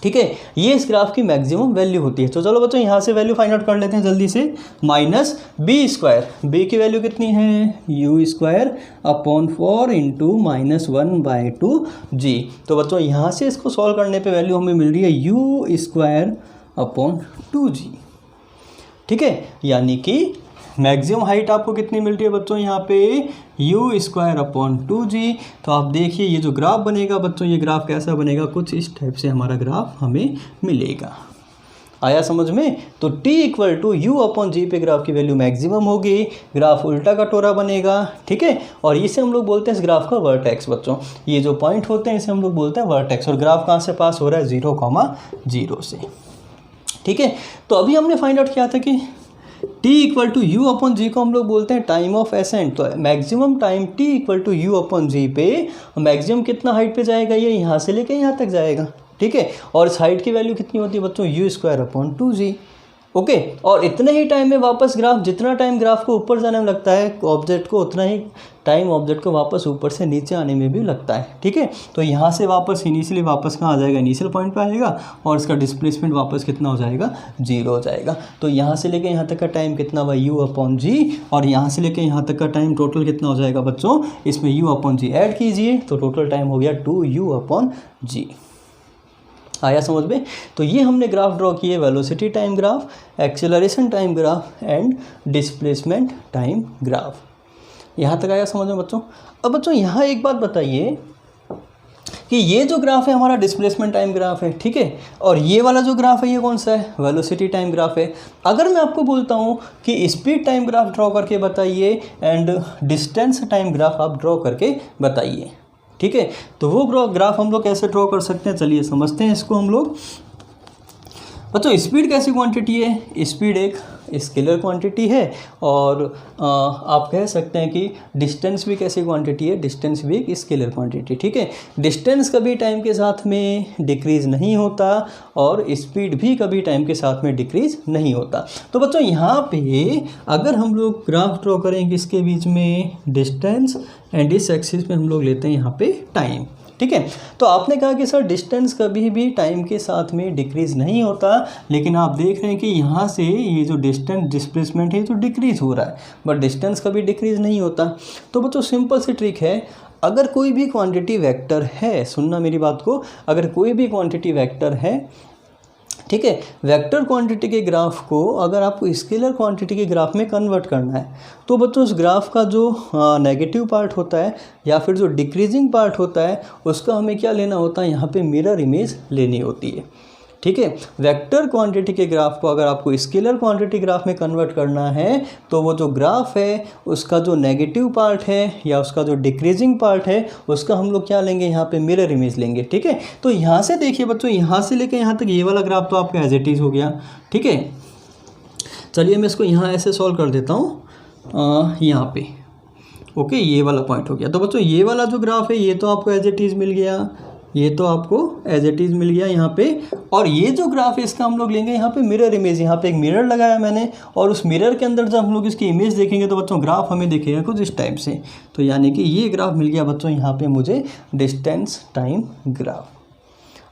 ठीक है। ये इस ग्राफ की मैक्सिमम वैल्यू होती है। तो चलो बच्चों यहाँ से वैल्यू फाइंड आउट कर लेते हैं जल्दी से। -b², b की वैल्यू कितनी है, u² अपॉन 4 इंटू -1/2g। तो बच्चों यहाँ से इसको सॉल्व करने पे वैल्यू हमें मिल रही है u² अपॉन 2g, ठीक है। यानी कि मैक्सिमम हाइट आपको कितनी मिल रही है बच्चों यहाँ पे u² अपॉन 2g। तो आप देखिए ये जो ग्राफ बनेगा बच्चों, ये ग्राफ कैसा बनेगा, कुछ इस टाइप से हमारा ग्राफ हमें मिलेगा। आया समझ में। तो t equal to u upon g पे ग्राफ की वैल्यू मैक्सिमम होगी, ग्राफ उल्टा कटोरा बनेगा, ठीक है। और इसे हम लोग बोलते हैं इस ग्राफ का वर्टेक्स बच्चों। ये जो पॉइंट होते हैं इसे हम लोग बोलते हैं वर्टेक्स। और ग्राफ कहाँ से पास हो रहा है, 0,0 से, ठीक है। तो अभी हमने फाइंड आउट किया था कि t equal to u upon g को हम लोग बोलते हैं time of ascent. So maximum time t equal to u upon g पे मैक्सिमम कितना हाइट पे जाएगा, ये यहाँ से लेके यहाँ तक जाएगा, ठीक है। और इस हाइट की वैल्यू कितनी होती है बच्चों, u² अपॉन 2g, ओके। और इतने ही टाइम में वापस ग्राफ, जितना टाइम ग्राफ को ऊपर जाने में लगता है ऑब्जेक्ट को, उतना ही टाइम ऑब्जेक्ट को वापस ऊपर से नीचे आने में भी लगता है, ठीक है। तो यहाँ से वापस इनिशियली वापस कहाँ आ जाएगा, इनिशियल पॉइंट पे आएगा, और इसका डिस्प्लेसमेंट वापस कितना हो जाएगा, 0 हो जाएगा। तो यहाँ से लेके यहाँ तक का टाइम कितना हुआ, u अपॉन जी, और यहाँ से लेके यहाँ तक का टाइम टोटल कितना हो जाएगा बच्चों, इसमें u अपॉन जी ऐड कीजिए तो टोटल टाइम हो गया 2u अपॉन जी। आया समझ में। तो ये हमने ग्राफ ड्रॉ किए, velocity time graph, acceleration time graph and displacement time graph. यहाँ तक आया समझ में बच्चों। अब बच्चों यहाँ एक बात बताइए कि ये जो ग्राफ है हमारा डिस्प्लेसमेंट टाइम ग्राफ है, ठीक है। और ये वाला जो ग्राफ है ये कौन सा है, वेलोसिटी टाइम ग्राफ है। अगर मैं आपको बोलता हूँ कि स्पीड टाइम ग्राफ ड्रॉ करके बताइए एंड डिस्टेंस टाइम ग्राफ आप ड्रॉ करके बताइए, ठीक है। तो वो ग्राफ हम लोग कैसे ड्रॉ कर सकते हैं, चलिए समझते हैं इसको हम लोग। बच्चों स्पीड कैसी क्वांटिटी है, स्पीड एक स्केलर क्वांटिटी है, और आप कह सकते हैं कि डिस्टेंस भी कैसी क्वांटिटी है, डिस्टेंस भी एक स्केलर क्वांटिटी, ठीक है। डिस्टेंस कभी टाइम के साथ में डिक्रीज़ नहीं होता और स्पीड भी कभी टाइम के साथ में डिक्रीज़ नहीं होता। तो बच्चों यहाँ पे अगर हम लोग ग्राफ ड्रॉ करेंगे इसके बीच में डिस्टेंस एंड इस एक्सिस में हम लोग लेते हैं यहाँ पे टाइम, ठीक है। तो आपने कहा कि सर डिस्टेंस कभी भी टाइम के साथ में डिक्रीज़ नहीं होता, लेकिन आप देख रहे हैं कि यहाँ से ये जो डिस्टेंस डिस्प्लेसमेंट है तो डिक्रीज़ हो रहा है, बट डिस्टेंस कभी डिक्रीज़ नहीं होता। तो बच्चों सिंपल सी ट्रिक है, अगर कोई भी क्वांटिटी वेक्टर है, सुनना मेरी बात को, अगर कोई भी क्वांटिटी वेक्टर है, ठीक है, वेक्टर क्वांटिटी के ग्राफ को अगर आपको स्केलर क्वांटिटी के ग्राफ में कन्वर्ट करना है तो बच्चों उस ग्राफ का जो नेगेटिव पार्ट होता है या फिर जो डिक्रीजिंग पार्ट होता है उसका हमें क्या लेना होता है, यहाँ पे मिरर इमेज लेनी होती है, ठीक है। वेक्टर क्वांटिटी के ग्राफ को अगर आपको स्केलर क्वांटिटी ग्राफ में कन्वर्ट करना है तो वो जो ग्राफ है उसका जो नेगेटिव पार्ट है या उसका जो डिक्रीजिंग पार्ट है उसका हम लोग क्या लेंगे, यहाँ पे मिरर इमेज लेंगे, ठीक है। तो यहाँ से देखिए बच्चों, यहाँ से लेकर यहाँ तक ये वाला ग्राफ तो आपका एज इट इज़ हो गया, ठीक है। चलिए मैं इसको यहाँ ऐसे सॉल्व कर देता हूँ यहाँ पे, ओके, ये वाला पॉइंट हो गया। तो बच्चों ये वाला जो ग्राफ है ये तो आपको एज इट इज़ मिल गया, ये तो आपको एज इट इज़ मिल गया यहाँ पे। और ये जो ग्राफ है इसका हम लोग लेंगे यहाँ पे मिरर इमेज, यहाँ पे एक मिरर लगाया मैंने, और उस मिरर के अंदर जब हम लोग इसकी इमेज देखेंगे तो बच्चों ग्राफ हमें दिखेगा कुछ इस टाइप से। तो यानी कि ये ग्राफ मिल गया बच्चों यहाँ पे मुझे डिस्टेंस टाइम ग्राफ।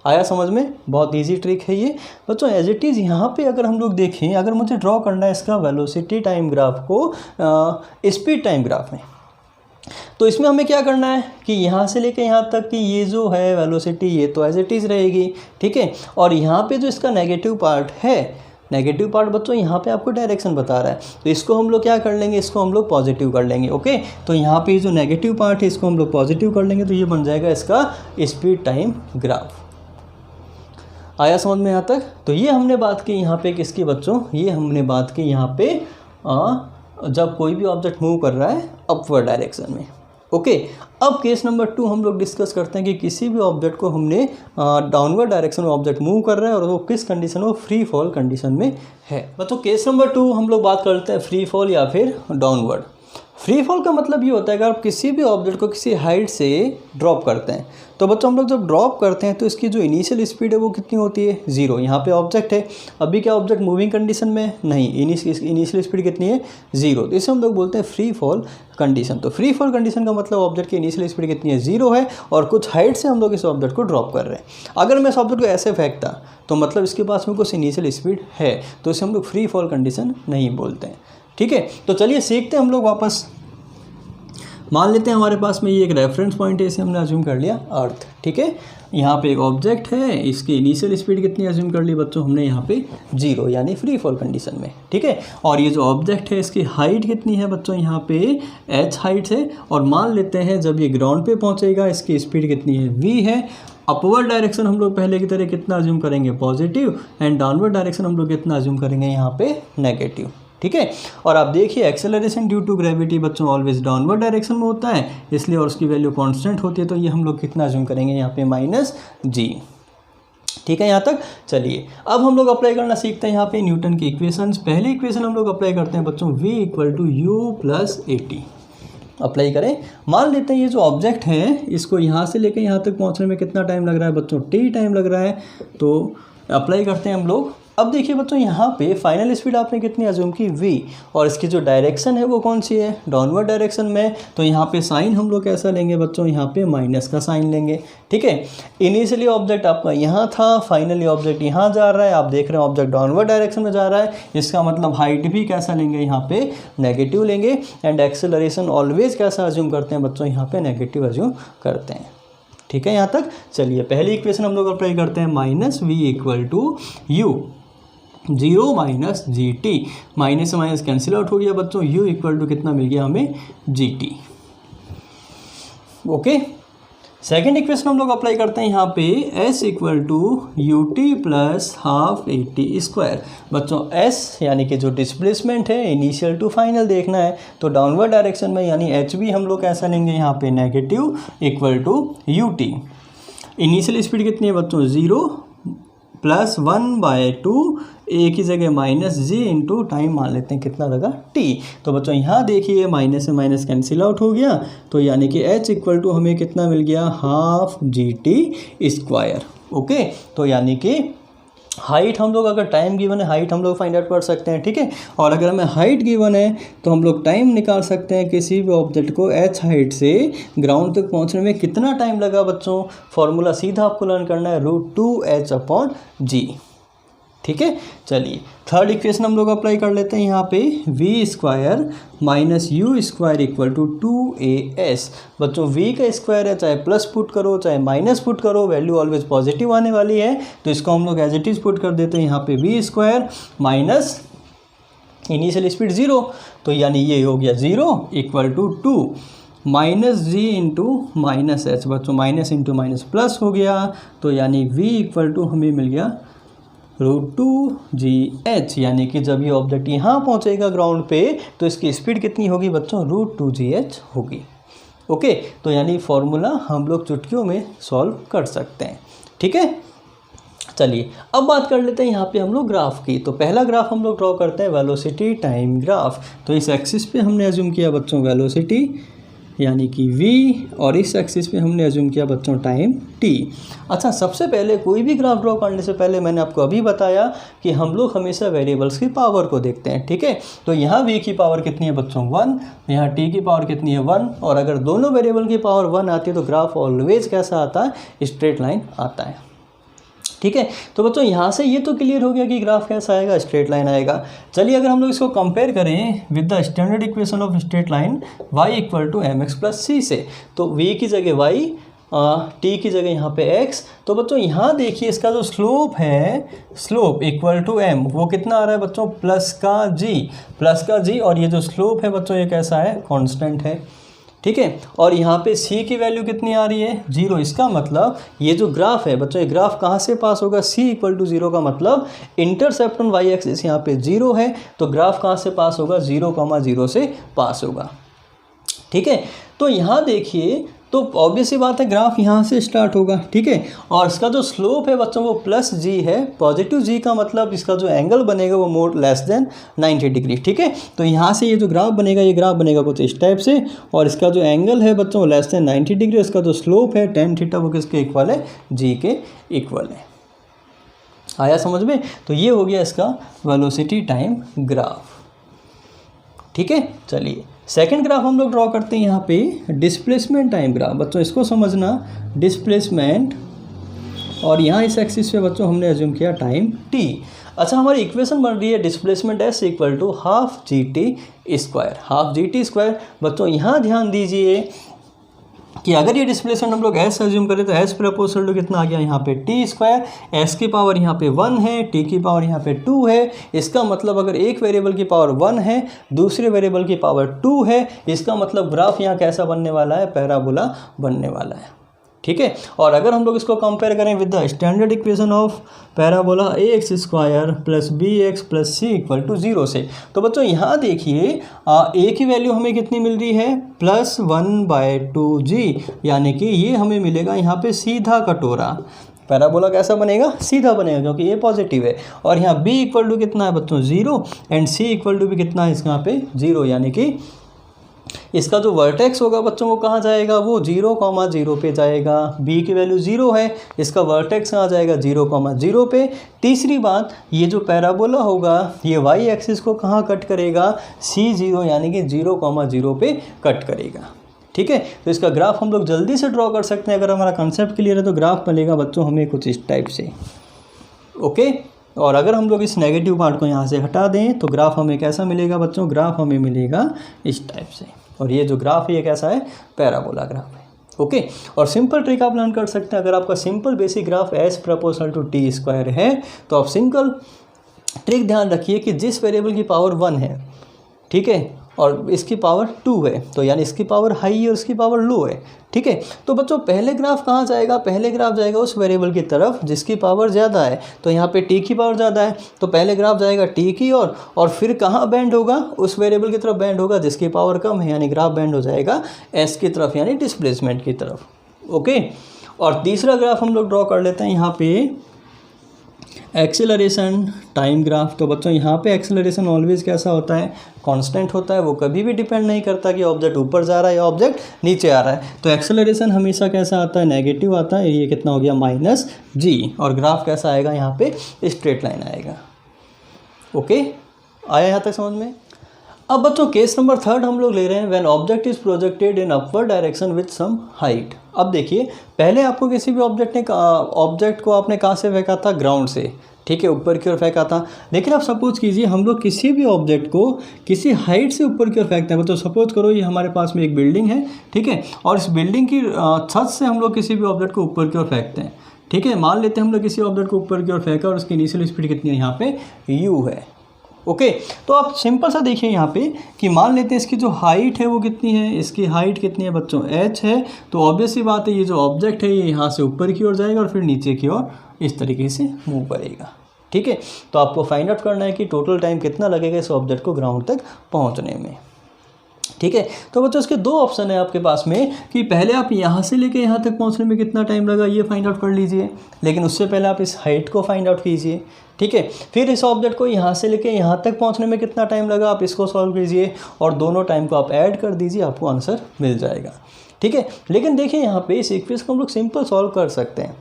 आया समझ में, बहुत ईजी ट्रिक है ये बच्चों। एज इट इज़ यहाँ पे अगर हम लोग देखें, अगर मुझे ड्रॉ करना है इसका वेलोसिटी टाइम ग्राफ को स्पीड टाइम ग्राफ में, तो इसमें हमें क्या करना है कि यहाँ से लेके यहाँ तक कि ये जो है वेलोसिटी ये तो एज इट इज़ रहेगी, ठीक है। और यहाँ पे जो इसका नेगेटिव पार्ट है, नेगेटिव पार्ट बच्चों यहाँ पे आपको डायरेक्शन बता रहा है, तो इसको हम लोग क्या कर लेंगे, इसको हम लोग पॉजिटिव कर लेंगे, ओके। तो यहाँ पे जो नेगेटिव पार्ट है इसको हम लोग पॉजिटिव कर लेंगे, तो ये बन जाएगा इसका स्पीड टाइम ग्राफ। आया समझ में यहाँ तक। तो ये हमने बात की यहाँ पे किसकी बच्चों, ये हमने बात की यहाँ पे जब कोई भी ऑब्जेक्ट मूव कर रहा है अपवर्ड डायरेक्शन में, ओके। अब केस नंबर 2 हम लोग डिस्कस करते हैं कि किसी भी ऑब्जेक्ट को हमने डाउनवर्ड डायरेक्शन में ऑब्जेक्ट मूव कर रहा है और वो किस कंडीशन में, वो फ्री फॉल कंडीशन में है। तो केस नंबर 2 हम लोग बात करते हैं फ्री फॉल या फिर डाउनवर्ड। फ्री फॉल का मतलब ये होता है कि आप किसी भी ऑब्जेक्ट को किसी हाइट से ड्रॉप करते हैं, तो बच्चों हम लोग जब ड्रॉप करते हैं तो इसकी जो इनिशियल स्पीड है वो कितनी होती है, 0। यहाँ पे ऑब्जेक्ट है, अभी क्या ऑब्जेक्ट मूविंग कंडीशन में नहीं, इनिशियल स्पीड कितनी है, 0। तो इसे हम लोग बोलते हैं फ्री फॉल कंडीशन। तो फ्री फॉल कंडीशन का मतलब ऑब्जेक्ट की इनिशियल स्पीड कितनी है, 0 है, और कुछ हाइट से हम लोग इस ऑब्जेक्ट को ड्रॉप कर रहे हैं। अगर मैं इस ऑब्जेक्ट को ऐसे फेंकता तो मतलब इसके पास में कुछ इनिशियल स्पीड है, तो इसे हम लोग फ्री फॉल कंडीशन नहीं बोलते हैं। ठीक है, तो चलिए सीखते हैं हम लोग वापस। मान लेते हैं हमारे पास में ये एक रेफरेंस पॉइंट है, इसे हमने अज्यूम कर लिया अर्थ। ठीक है, यहाँ पे एक ऑब्जेक्ट है, इसकी इनिशियल स्पीड कितनी अज्यूम कर ली बच्चों हमने यहाँ पे, 0, यानी फ्री फॉल कंडीशन में। ठीक है, और ये जो ऑब्जेक्ट है इसकी हाइट कितनी है बच्चों, यहाँ पे h हाइट है, और मान लेते हैं जब ये ग्राउंड पे पहुँचेगा इसकी स्पीड कितनी है, v है। अपवर्ड डायरेक्शन हम लोग पहले की तरह कितना अज्यूम करेंगे, पॉजिटिव, एंड डाउनवर्ड डायरेक्शन हम लोग कितना अज्यूम करेंगे यहाँ पे, नेगेटिव। ठीक है, और आप देखिए एक्सेलरेशन ड्यू टू ग्रेविटी बच्चों ऑलवेज डाउनवर्ड डायरेक्शन में होता है, इसलिए और उसकी वैल्यू कांस्टेंट होती है, तो ये हम लोग कितना अज्यूम करेंगे यहाँ पे, -g। ठीक है, यहाँ तक। चलिए अब हम लोग अप्लाई करना सीखते हैं यहाँ पे न्यूटन की इक्वेशंस। पहली इक्वेशन हम लोग अप्लाई करते हैं बच्चों, v = u + at अप्लाई करें। मान लेते हैं ये जो ऑब्जेक्ट है इसको यहाँ से लेकर यहाँ तक पहुँचने में कितना टाइम लग रहा है बच्चों, t टाइम लग रहा है। तो अप्लाई करते हैं हम लोग। अब देखिए बच्चों यहाँ पे फाइनल स्पीड आपने कितनी अज्यूम की, v, और इसकी जो डायरेक्शन है वो कौन सी है, डाउनवर्ड डायरेक्शन में। तो यहाँ पे साइन हम लोग कैसा लेंगे बच्चों, यहाँ पे माइनस का साइन लेंगे। ठीक है, इनिशियली ऑब्जेक्ट आपका यहाँ था, फाइनली ऑब्जेक्ट यहाँ जा रहा है, आप देख रहे हैं ऑब्जेक्ट डाउनवर्ड डायरेक्शन में जा रहा है, इसका मतलब हाइट भी कैसा लेंगे, यहाँ पे नेगेटिव लेंगे, एंड एक्सेलरेशन ऑलवेज कैसा अज्यूम करते हैं बच्चों, यहाँ पे नेगेटिव अज्यूम करते हैं। ठीक है, यहाँ तक। चलिए पहली इक्वेशन हम लोग अप्लाई करते हैं, -v = u 0 - gt, माइनस से माइनस कैंसिल आउट हो गया बच्चों, u = कितना मिल गया हमें, gt। ओके, सेकेंड इक्वेशन हम लोग अप्लाई करते हैं यहाँ पे, s = ut + ½ at²। बच्चों s यानी कि जो डिस्प्लेसमेंट है इनिशियल टू फाइनल देखना है, तो डाउनवर्ड डायरेक्शन में यानी h भी हम लोग कैसा लेंगे यहाँ पे, नेगेटिव, = ut। इनिशियल स्पीड कितनी है बच्चों, 0 + 1/2, a की जगह -g इंटू टाइम मान लेते हैं कितना लगा, t। तो बच्चों यहाँ देखिए माइनस से माइनस कैंसिल आउट हो गया, तो यानी कि h = हमें कितना मिल गया, ½ gt²। ओके, तो यानी कि हाइट हम लोग अगर टाइम गिवन है, हाइट हम लोग फाइंड आउट कर सकते हैं। ठीक है, और अगर हमें हाइट गिवन है तो हम लोग टाइम निकाल सकते हैं किसी भी ऑब्जेक्ट को h हाइट से ग्राउंड तक पहुंचने में कितना टाइम लगा बच्चों। फॉर्मूला सीधा आपको लर्न करना है, √2h/g। ठीक है, चलिए थर्ड इक्वेशन हम लोग अप्लाई कर लेते हैं यहाँ पे, v² - u² = 2as। बच्चों v का स्क्वायर है, चाहे प्लस पुट करो चाहे माइनस पुट करो, वैल्यू ऑलवेज पॉजिटिव आने वाली है, तो इसको हम लोग एज इट इज़ पुट कर देते हैं यहाँ पे, v² माइनस इनिशियल स्पीड 0, तो यानी ये हो गया 0 = 2 -g इंटू -h। बच्चों माइनस इंटू माइनस प्लस हो गया, तो यानी v = हमें मिल गया √2gh, यानी कि जब ये ऑब्जेक्ट यहाँ पहुँचेगा ग्राउंड पे तो इसकी स्पीड कितनी होगी बच्चों, √2gh होगी। ओके, तो यानी फॉर्मूला हम लोग चुटकियों में सॉल्व कर सकते हैं। ठीक है, चलिए अब बात कर लेते हैं यहाँ पे हम लोग ग्राफ की। तो पहला ग्राफ हम लोग ड्रॉ करते हैं वेलोसिटी टाइम ग्राफ। तो इस एक्सिस पे हमने अज्यूम किया बच्चों वेलोसिटी यानी कि v, और इस एक्सिस पे हमने अज्यूम किया बच्चों टाइम t। अच्छा, सबसे पहले कोई भी ग्राफ ड्रॉ करने से पहले मैंने आपको अभी बताया कि हम लोग हमेशा वेरिएबल्स की पावर को देखते हैं। ठीक है, तो यहाँ v की पावर कितनी है बच्चों 1, यहाँ t की पावर कितनी है 1, और अगर दोनों वेरिएबल की पावर 1 आती है तो ग्राफ ऑलवेज कैसा आता है, स्ट्रेट लाइन आता है। ठीक है, तो बच्चों यहाँ से ये तो क्लियर हो गया कि ग्राफ कैसा आएगा, स्ट्रेट लाइन आएगा। चलिए अगर हम लोग इसको कंपेयर करें with the standard equation of straight line y = mx + c से, तो v की जगह y, t की जगह यहाँ पे x। तो बच्चों यहाँ देखिए इसका जो स्लोप है, स्लोप = m, वो कितना आ रहा है बच्चों, प्लस का g, और ये जो स्लोप है बच्चों ये कैसा है, कांस्टेंट है। ठीक है, और यहाँ पे c की वैल्यू कितनी आ रही है, 0। इसका मतलब ये जो ग्राफ है बच्चों, ये ग्राफ कहाँ से पास होगा, c = 0 का मतलब इंटरसेप्ट ऑन y एक्सिस यहाँ पे 0 है, तो ग्राफ कहाँ से पास होगा, 0, 0 से पास होगा। ठीक है, तो यहाँ देखिए तो ऑब्वियस सी बात है ग्राफ यहाँ से स्टार्ट होगा, ठीक है। और इसका जो स्लोप है बच्चों वो प्लस जी है, पॉजिटिव जी का मतलब इसका जो एंगल बनेगा वो मोर लेस देन 90 डिग्री, ठीक है। तो यहाँ से ये जो ग्राफ बनेगा, ये ग्राफ बनेगा कुछ इस टाइप से, और इसका जो एंगल है बच्चों वो लेस देन 90 डिग्री, इसका जो स्लोप है tan थीटा वो किसके इक्वल है, जी के इक्वल है। आया समझ में? तो ये हो गया इसका वेलोसिटी टाइम ग्राफ, ठीक है। चलिए सेकंड ग्राफ हम लोग ड्रॉ करते हैं यहाँ पे, डिस्प्लेसमेंट टाइम ग्राफ। बच्चों इसको समझना, डिस्प्लेसमेंट, और यहाँ इस एक्सिस पे बच्चों हमने अज्यूम किया टाइम t। अच्छा, हमारी इक्वेशन बन रही है displacement s equal to half g t square, half g t square. बच्चों यहाँ ध्यान दीजिए कि अगर ये डिस्प्लेसमेंट हम लोग s अज्यूम करें तो s प्रपोर्शनल टू कितना आ गया यहाँ पे t स्क्वायर, s की पावर यहाँ पे 1 है, t की पावर यहाँ पे 2 है। इसका मतलब अगर एक वेरिएबल की पावर 1 है, दूसरे वेरिएबल की पावर 2 है, इसका मतलब ग्राफ यहाँ कैसा बनने वाला है, पैराबोला बनने वाला है, ठीक है। और अगर हम लोग इसको कंपेयर करें with the standard equation of parabola a x square plus b x plus c equal to 0 से, तो बच्चों यहाँ देखिए ए की वैल्यू हमें कितनी मिल रही है, +1/2g, यानी कि ये हमें मिलेगा यहाँ पे सीधा कटोरा। पैराबोला कैसा बनेगा, सीधा बनेगा, क्योंकि ए पॉजिटिव है। और यहाँ b इक्वल टू कितना है बच्चों 0, एंड c इक्वल टू भी कितना है इसका यहाँ पे 0, यानी कि इसका जो वर्टेक्स होगा बच्चों वो कहाँ जाएगा, वो 0,0 पे जाएगा। b की वैल्यू 0 है, इसका वर्टेक्स कहाँ जाएगा, 0,0 पे। तीसरी बात, ये जो पैराबोला होगा ये y एक्सिस को कहाँ कट करेगा, c0, यानी कि 0,0 पे कट करेगा, ठीक है। तो इसका ग्राफ हम लोग जल्दी से ड्रॉ कर सकते हैं। अगर हमारा कंसेप्ट क्लियर है तो ग्राफ बनेगा बच्चों हमें कुछ इस टाइप से, ओके। और अगर हम लोग इस नेगेटिव पार्ट को यहाँ से हटा दें तो ग्राफ हमें कैसा मिलेगा बच्चों, ग्राफ हमें मिलेगा इस टाइप से। और ये जो ग्राफ है ये कैसा है, पैराबोला ग्राफ है, ओके। और सिंपल ट्रिक आप लर्न कर सकते हैं। अगर आपका simple basic graph s proportional to t square है तो आप सिंपल ट्रिक ध्यान रखिए कि जिस वेरिएबल की पावर 1 है, ठीक है, और इसकी पावर 2 है, तो यानी इसकी पावर हाई है और इसकी पावर लो है, ठीक है। तो बच्चों पहले ग्राफ कहाँ जाएगा, पहले ग्राफ जाएगा उस वेरिएबल की तरफ जिसकी पावर ज़्यादा है। तो यहाँ पे t की पावर ज़्यादा है, तो पहले ग्राफ जाएगा t की ओर, और फिर कहाँ बैंड होगा, उस वेरिएबल की तरफ बैंड होगा जिसकी पावर कम है, यानी ग्राफ बैंड हो जाएगा s की तरफ, यानी डिस्प्लेसमेंट की तरफ, ओके। और तीसरा ग्राफ हम लोग ड्रॉ कर लेते हैं यहाँ पे, एक्सेलरेशन टाइम ग्राफ। तो बच्चों यहाँ पे एक्सेलरेशन ऑलवेज कैसा होता है, कांस्टेंट होता है, वो कभी भी डिपेंड नहीं करता कि ऑब्जेक्ट ऊपर जा रहा है या ऑब्जेक्ट नीचे आ रहा है। तो एक्सेलरेशन हमेशा कैसा आता है, नेगेटिव आता है। ये कितना हो गया, -g, और ग्राफ कैसा आएगा यहाँ पे, स्ट्रेट लाइन आएगा, ओके। आया यहाँ तक समझ में? अब बच्चों केस नंबर 3 हम लोग ले रहे हैं, when object is projected in upward direction with some height. अब देखिए, पहले आपको किसी भी ऑब्जेक्ट को आपने कहाँ से फेंका था, ग्राउंड से, ठीक है, ऊपर की ओर फेंका था। लेकिन आप सपोज कीजिए हम लोग किसी भी ऑब्जेक्ट को किसी हाइट से ऊपर की ओर फेंकते हैं। तो सपोज करो ये हमारे पास में एक बिल्डिंग है, ठीक है, और इस बिल्डिंग की छत से हम लोग किसी भी ऑब्जेक्ट को ऊपर की ओर फेंकते हैं, ठीक है। मान लेते हैं हम लोग किसी ऑब्जेक्ट को ऊपर की ओर फेंका और उसकी इनिशियल स्पीड कितनी है, यहाँ पे u है, ओके। तो आप सिंपल सा देखिए यहाँ पे कि मान लेते हैं इसकी जो हाइट है वो कितनी है, इसकी हाइट कितनी है बच्चों, h है। तो ऑब्वियस सी बात है ये जो ऑब्जेक्ट है ये यहाँ से ऊपर की ओर जाएगा और फिर नीचे की ओर इस तरीके से मूव करेगा, ठीक है। तो आपको फाइंड आउट करना है कि टोटल टाइम कितना लगेगा इस ऑब्जेक्ट को ग्राउंड तक पहुँचने में, ठीक है। तो बच्चों इसके दो ऑप्शन है आपके पास में कि पहले आप यहाँ से लेके यहाँ तक पहुँचने में कितना टाइम लगा ये फाइंड आउट कर लीजिए, लेकिन उससे पहले आप इस हाइट को फाइंड आउट कीजिए, ठीक है। फिर इस ऑब्जेक्ट को यहाँ से लेके यहाँ तक पहुँचने में कितना टाइम लगा आप इसको सॉल्व कीजिए, और दोनों टाइम को आप ऐड कर दीजिए, आपको आंसर मिल जाएगा, ठीक है। लेकिन देखिए यहाँ पे इस इक्वेशन को हम लोग सिंपल सॉल्व कर सकते हैं।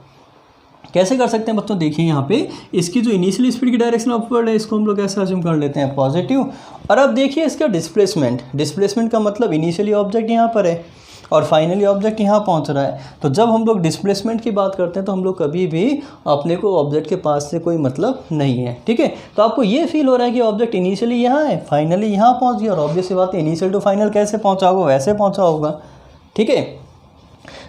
कैसे कर सकते हैं बच्चों, देखिए यहाँ पे इसकी जो इनिशियल स्पीड की डायरेक्शन अपवर्ड है इसको हम लोग ऐसा अज्यूम कर लेते हैं पॉजिटिव। और अब देखिए इसका डिस्प्लेसमेंट का मतलब इनिशियली ऑब्जेक्ट यहाँ पर है और फाइनली ऑब्जेक्ट यहाँ पहुँच रहा है। तो जब हम लोग डिस्प्लेसमेंट की बात करते हैं तो हम लोग कभी भी अपने को ऑब्जेक्ट के पास से कोई मतलब नहीं है, ठीक है। तो आपको ये फील हो रहा है कि ऑब्जेक्ट इनिशियली यहाँ है, फाइनली यहाँ पहुँच गया, और ऑब्वियस सी बात है इनिशियल टू फाइनल कैसे पहुँचा होगा, वैसे पहुँचा होगा, ठीक है।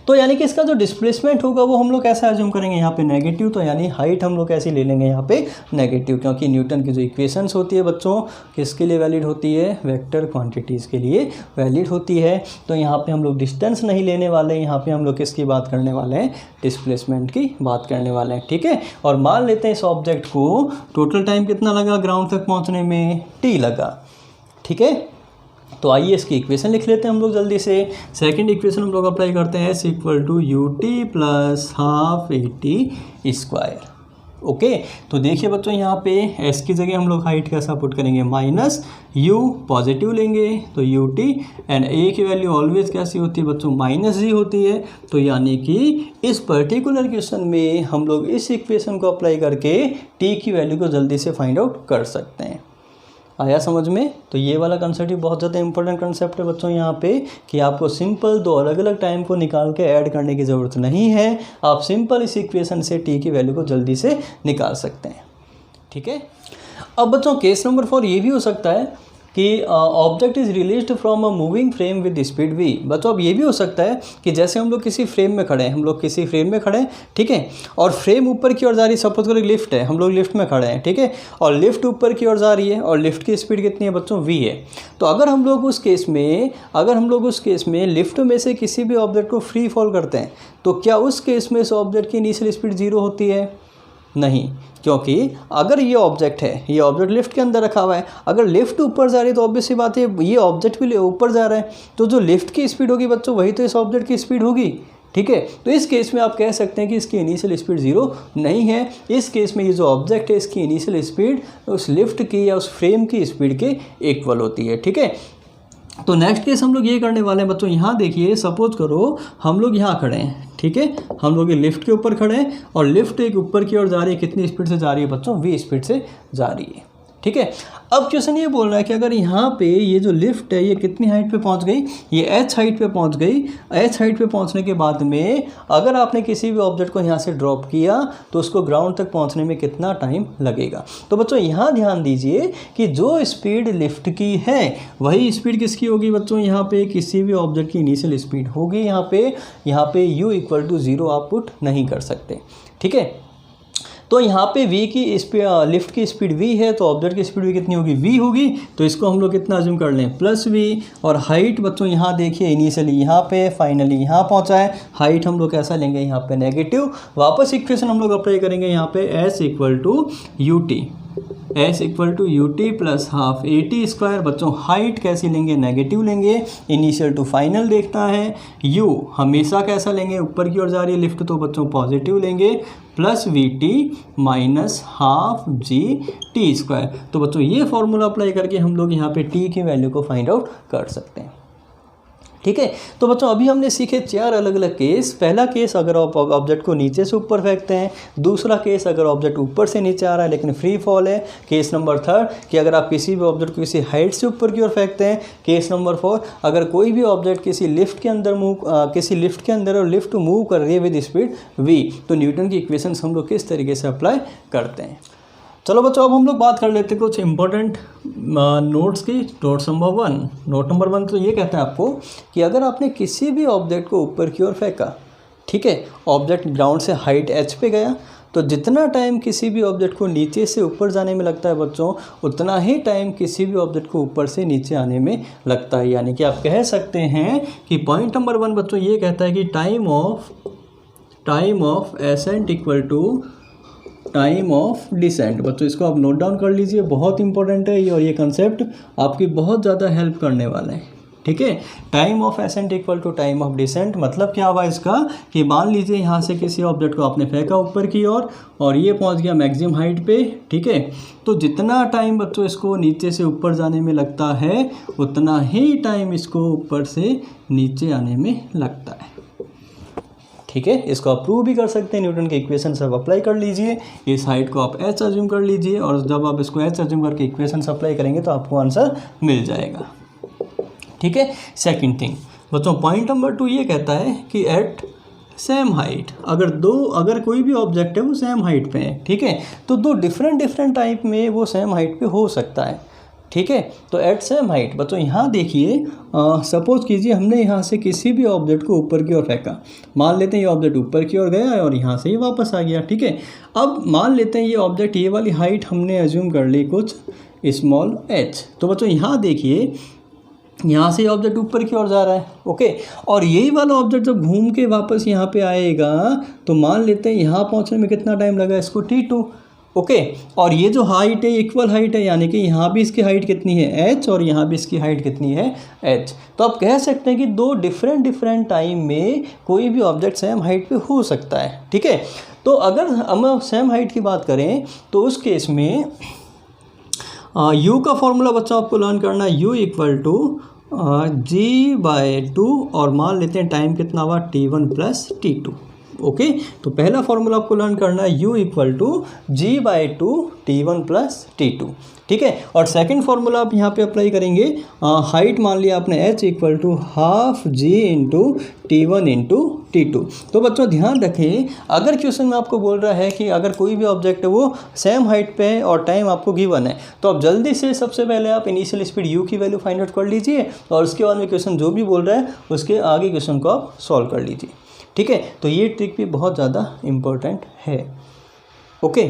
तो यानी कि इसका जो डिस्प्लेसमेंट होगा वो हम लोग कैसे अज्यूम करेंगे, यहाँ पे नेगेटिव। तो यानी हाइट हम लोग कैसे ले लेंगे यहाँ पे नेगेटिव, क्योंकि न्यूटन की जो इक्वेशंस होती है बच्चों किसके लिए वैलिड होती है, वेक्टर क्वांटिटीज़ के लिए वैलिड होती है। तो यहाँ पे हम लोग डिस्टेंस नहीं लेने वाले, यहाँ पे हम लोग किसकी बात करने वाले हैं, डिस्प्लेसमेंट की बात करने वाले हैं, ठीक है। और मान लेते हैं इस ऑब्जेक्ट को टोटल टाइम कितना लगा ग्राउंड तक पहुँचने में, t लगा, ठीक है। तो आइए इसकी इक्वेशन लिख लेते हैं हम लोग जल्दी से। सेकंड इक्वेशन हम लोग अप्लाई करते हैं s = ut + ½ at²। ओके, तो देखिए बच्चों यहाँ पे s की जगह हम लोग हाइट कैसा पुट करेंगे, माइनस u, पॉजिटिव लेंगे तो ut, एंड a की वैल्यू ऑलवेज कैसी होती है बच्चों, -g होती है। तो यानी कि इस पर्टिकुलर क्वेश्चन में हम लोग इस इक्वेशन को अप्लाई करके t की वैल्यू को जल्दी से फाइंड आउट कर सकते हैं। आया समझ में? तो ये वाला कंसेप्ट भी बहुत ज़्यादा इंपॉर्टेंट कंसेप्ट है बच्चों यहाँ पे, कि आपको सिंपल दो अलग अलग टाइम को निकाल के ऐड करने की ज़रूरत नहीं है। आप सिंपल इस इक्वेशन से t की वैल्यू को जल्दी से निकाल सकते हैं। ठीक है, अब बच्चों केस नंबर 4 ये भी हो सकता है कि object is released from a moving frame with speed v। बच्चों अब ये भी हो सकता है कि जैसे हम लोग किसी फ्रेम में खड़े हैं, ठीक है, और फ्रेम ऊपर की ओर जा रही है, सपोज करो लिफ्ट है, हम लोग लिफ्ट में खड़े हैं, ठीक है, और लिफ्ट ऊपर की ओर जा रही है और लिफ्ट की स्पीड कितनी है बच्चों, v है। तो अगर हम लोग उस केस में लिफ्ट में से किसी भी ऑब्जेक्ट को फ्री फॉल करते हैं तो क्या उस केस में इस ऑब्जेक्ट की इनिशियल स्पीड 0 होती है? नहीं, क्योंकि अगर ये ऑब्जेक्ट है, ये ऑब्जेक्ट लिफ्ट के अंदर रखा हुआ है, अगर लिफ्ट ऊपर जा रही है तो ऑब्वियस सी बात है ये ऑब्जेक्ट भी ऊपर जा रहा है, तो जो लिफ्ट की स्पीड होगी बच्चों वही तो इस ऑब्जेक्ट की स्पीड होगी। ठीक है, तो इस केस में आप कह सकते हैं कि इसकी इनिशियल स्पीड 0 नहीं है। इस केस में ये जो ऑब्जेक्ट है इसकी इनिशियल स्पीड उस लिफ्ट की या उस फ्रेम की स्पीड के इक्वल होती है। ठीक है, तो नेक्स्ट केस हम लोग ये करने वाले हैं बच्चों, यहाँ देखिए, सपोज करो हम लोग यहाँ खड़े हैं, ठीक है, हम लोग ये लिफ्ट के ऊपर खड़े हैं और लिफ्ट एक ऊपर की ओर जा रही है, कितनी स्पीड से जा रही है बच्चों, v स्पीड से जा रही है। ठीक है, अब क्वेश्चन ये बोल रहा है कि अगर यहाँ पे ये जो लिफ्ट है ये कितनी हाइट पे पहुँच गई, ये h हाइट पे पहुँच गई। h हाइट पे पहुँचने के बाद में अगर आपने किसी भी ऑब्जेक्ट को यहाँ से ड्रॉप किया तो उसको ग्राउंड तक पहुँचने में कितना टाइम लगेगा। तो बच्चों यहाँ ध्यान दीजिए कि जो स्पीड लिफ्ट की है वही स्पीड किसकी होगी बच्चों, यहाँ पे किसी भी ऑब्जेक्ट की इनिशियल स्पीड होगी। यहाँ पे u = 0 आप पुट नहीं कर सकते। ठीक है, तो यहाँ पे v की स्पीड, लिफ्ट की स्पीड v है, तो ऑब्जेक्ट की स्पीड भी कितनी होगी, v होगी। तो इसको हम लोग कितना अज्यूम कर लें, +v। और हाइट बच्चों यहाँ देखिए, इनिशियली यहाँ पे, फाइनली यहाँ पहुँचा है, हाइट हम लोग कैसा लेंगे यहाँ पे, नेगेटिव। वापस इक्वेशन हम लोग अप्लाई करेंगे यहाँ पे, s = ut + ½ at²। बच्चों हाइट कैसी लेंगे, नेगेटिव लेंगे, इनिशियल टू फाइनल देखना है। u हमेशा कैसा लेंगे, ऊपर की ओर जा रही है लिफ्ट, तो बच्चों पॉजिटिव लेंगे, +vt - ½ gt²। तो बच्चों ये फॉर्मूला अप्लाई करके हम लोग यहाँ पे t की वैल्यू को फाइंड आउट कर सकते हैं। ठीक है, तो बच्चों अभी हमने सीखे 4 अलग अलग केस। पहला केस अगर आप ऑब्जेक्ट को नीचे से ऊपर फेंकते हैं, दूसरा केस अगर ऑब्जेक्ट ऊपर से नीचे आ रहा है लेकिन फ्री फॉल है, केस नंबर 3 कि अगर आप किसी भी ऑब्जेक्ट को किसी हाइट से ऊपर की ओर फेंकते हैं, केस नंबर 4 अगर कोई भी ऑब्जेक्ट किसी लिफ्ट के अंदर और लिफ्ट मूव कर रही है विद स्पीड v, तो न्यूटन की इक्वेशंस हम लोग किस तरीके से अप्लाई करते हैं। चलो बच्चों अब हम लोग बात कर लेते हैं कुछ इंपॉर्टेंट नोट्स की। नोट नंबर 1 तो ये कहता है आपको कि अगर आपने किसी भी ऑब्जेक्ट को ऊपर की ओर फेंका, ठीक है, ऑब्जेक्ट ग्राउंड से हाइट h पे गया, तो जितना टाइम किसी भी ऑब्जेक्ट को नीचे से ऊपर जाने में लगता है बच्चों, उतना ही टाइम किसी भी ऑब्जेक्ट को ऊपर से नीचे आने में लगता है। यानी कि आप कह सकते हैं कि पॉइंट नंबर 1 बच्चों ये कहता है कि time of ascent = time of descent. बच्चों इसको आप नोट डाउन कर लीजिए, बहुत इंपॉर्टेंट है ये, और ये कंसेप्ट आपकी बहुत ज़्यादा हेल्प करने वाला है। ठीक है, time of ascent = time of descent. मतलब क्या हुआ इसका कि मान लीजिए यहाँ से किसी ऑब्जेक्ट को आपने फेंका ऊपर की ओर और ये पहुँच गया मैक्सिमम हाइट पे, ठीक है, तो जितना टाइम बच्चों इसको नीचे से ऊपर जाने में लगता है उतना ही टाइम इसको ऊपर से नीचे आने में लगता है। ठीक है, इसको आप प्रूव भी कर सकते हैं, न्यूटन के इक्वेशन सब अप्लाई कर लीजिए। इस हाइट को आप h अज्यूम कर लीजिए और जब आप इसको h अज्यूम करके इक्वेशन अप्लाई करेंगे तो आपको आंसर मिल जाएगा। ठीक है, सेकंड थिंग बच्चों, पॉइंट नंबर 2 ये कहता है कि एट सेम हाइट, अगर कोई भी ऑब्जेक्ट है वो सेम हाइट पे है, ठीक है, तो दो डिफरेंट टाइप में वो सेम हाइट पे हो सकता है। ठीक है, तो एट सेम हाइट बच्चों यहाँ देखिए, सपोज कीजिए हमने यहाँ से किसी भी ऑब्जेक्ट को ऊपर की ओर फेंका, मान लेते हैं ये ऑब्जेक्ट ऊपर की ओर गया है और यहाँ से ये वापस आ गया। ठीक है, अब मान लेते हैं ये ऑब्जेक्ट, ये वाली हाइट हमने एज्यूम कर ली कुछ स्मॉल h। तो बच्चों यहाँ देखिए, यहाँ से ऑब्जेक्ट ऊपर की ओर जा रहा है, ओके, और यही वाला ऑब्जेक्ट जब घूम के वापस यहाँ पे आएगा तो मान लेते हैं यहाँ पहुँचने में कितना टाइम लगा इसको, t2। ओके। और ये जो हाइट है इक्वल हाइट है, यानी कि यहाँ भी इसकी हाइट कितनी है h और यहाँ भी इसकी हाइट कितनी है h। तो आप कह सकते हैं कि दो डिफरेंट टाइम में कोई भी ऑब्जेक्ट सेम हाइट पे हो सकता है, ठीक है। तो अगर हम सेम हाइट की बात करें तो उस केस में u का फॉर्मूला बच्चों आपको लर्न करना है, u इक्वल टू g/2 और मान लेते हैं टाइम कितना हुआ t1 प्लस t2। ओके, तो पहला फॉर्मूला आपको लर्न करना है u equal to g/2 t1 plus t2, ठीक है। और सेकंड फार्मूला आप यहाँ पे अप्लाई करेंगे, हाइट मान लिया आपने h equal to half g into t1 into t2। तो बच्चों ध्यान रखें, अगर क्वेश्चन में आपको बोल रहा है कि अगर कोई भी ऑब्जेक्ट है वो सेम हाइट पे है और टाइम आपको गिवन है, तो आप जल्दी से सबसे पहले आप इनिशियल स्पीड u की वैल्यू फाइंड आउट कर लीजिए और उसके बाद में क्वेश्चन जो भी बोल रहा है उसके आगे क्वेश्चन को आप सॉल्व कर लीजिए, ठीक है। तो ये ट्रिक भी बहुत ज़्यादा इम्पोर्टेंट है। ओके,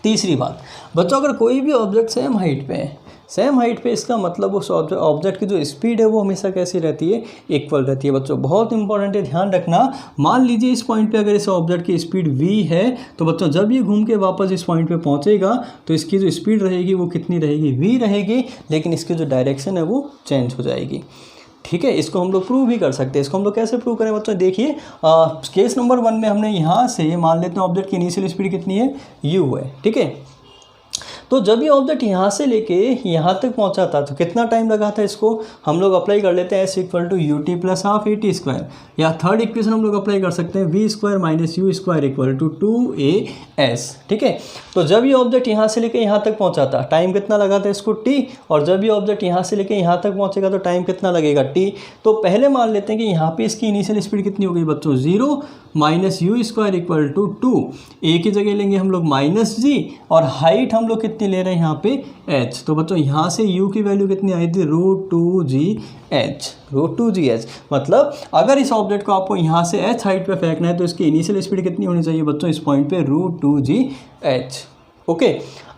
तीसरी बात बच्चों, अगर कोई भी ऑब्जेक्ट सेम हाइट पे है, सेम हाइट पे, इसका मतलब उस ऑब्जेक्ट की जो स्पीड है वो हमेशा कैसी रहती है, इक्वल रहती है। बच्चों बहुत इंपॉर्टेंट है, ध्यान रखना। मान लीजिए इस पॉइंट पे अगर इस ऑब्जेक्ट की स्पीड v है, तो बच्चों जब ये घूम के वापस इस पॉइंट पे पहुंचेगा तो इसकी जो स्पीड रहेगी वो कितनी रहेगी, v रहेगी, लेकिन इसकी जो डायरेक्शन है वो चेंज हो जाएगी, ठीक है। इसको हम लोग प्रूव भी कर सकते हैं। इसको हम लोग कैसे प्रूव करें बच्चों, देखिए केस नंबर 1 में हमने यहाँ से मान लेते हैं ऑब्जेक्ट की इनिशियल स्पीड कितनी है, u है, ठीक है। तो जब ये ऑब्जेक्ट यहाँ से लेके यहाँ तक पहुँचा था तो कितना टाइम लगा था, इसको हम लोग अप्लाई कर लेते हैं s equal to u t plus half a t square, या थर्ड इक्वेशन हम लोग अप्लाई कर सकते हैं v square minus u square equal to 2as, ठीक है। तो जब ये ऑब्जेक्ट यहाँ से लेके यहाँ तक पहुँचा था टाइम कितना लगा था इसको t, और जब ये ऑब्जेक्ट यहाँ से लेके यहाँ तक पहुँचेगा तो टाइम कितना लगेगा t। तो पहले मान लेते हैं कि यहाँ पे इसकी इनिशियल स्पीड कितनी हो गई बच्चों, 0 minus u square equal to 2, a की जगह लेंगे हम लोग माइनस जी, और हाइट हम लोग कितनी ले रहे हैं यहाँ पे h। तो बच्चों यहाँ से u की वैल्यू कितनी आई थी, √2gh। मतलब अगर इस ऑब्जेक्ट को आपको यहाँ से h हाइट पे फेंकना है तो इसकी इनिशियल स्पीड कितनी होनी चाहिए बच्चों, इस पॉइंट पे √2gh। ओके,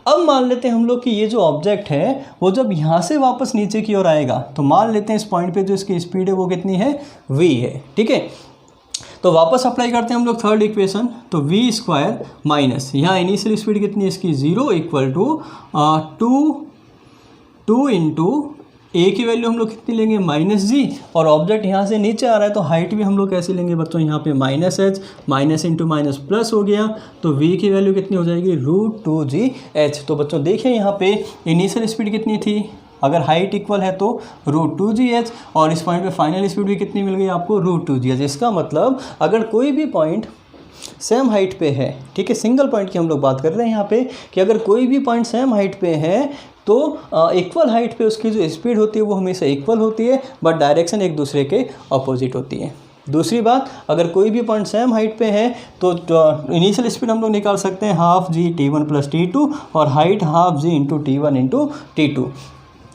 अब मान लेते हैं हम लोग कि ये जो ऑब्जेक्ट है वो जब यहाँ से वापस नीचे की ओर आएगा तो मान लेते हैं इस पॉइंट पे जो इसकी स्पीड है वो कितनी है, v है, ठीक है। तो वापस अप्लाई करते हैं हम लोग थर्ड इक्वेशन, तो v स्क्वायर माइनस यहाँ इनिशियल स्पीड कितनी है इसकी 0 इक्वल टू 2 इंटू ए की वैल्यू हम लोग कितनी लेंगे, माइनस जी, और ऑब्जेक्ट यहाँ से नीचे आ रहा है तो हाइट भी हम लोग कैसे लेंगे बच्चों, यहाँ पे minus H, minus into minus plus हो गया, तो v की वैल्यू कितनी हो जाएगी, √2gh। तो बच्चों देखिए यहाँ पे इनिशियल स्पीड कितनी थी, अगर हाइट इक्वल है तो √2gh, और इस पॉइंट पे फाइनल स्पीड भी कितनी मिल गई आपको, √2gh। इसका मतलब अगर कोई भी पॉइंट सेम हाइट पे है, ठीक है, सिंगल पॉइंट की हम लोग बात कर रहे हैं यहाँ पे, कि अगर कोई भी पॉइंट सेम हाइट पे है तो इक्वल हाइट पे उसकी जो स्पीड होती है वो हमेशा इक्वल होती है, बट डायरेक्शन एक दूसरे के अपोजिट होती है। दूसरी बात, अगर कोई भी पॉइंट सेम हाइट पे है तो इनिशियल स्पीड हम लोग निकाल सकते हैं हाफ जी t1 प्लस t2, और हाइट हाफ जी इंटू t1 इंटू t2।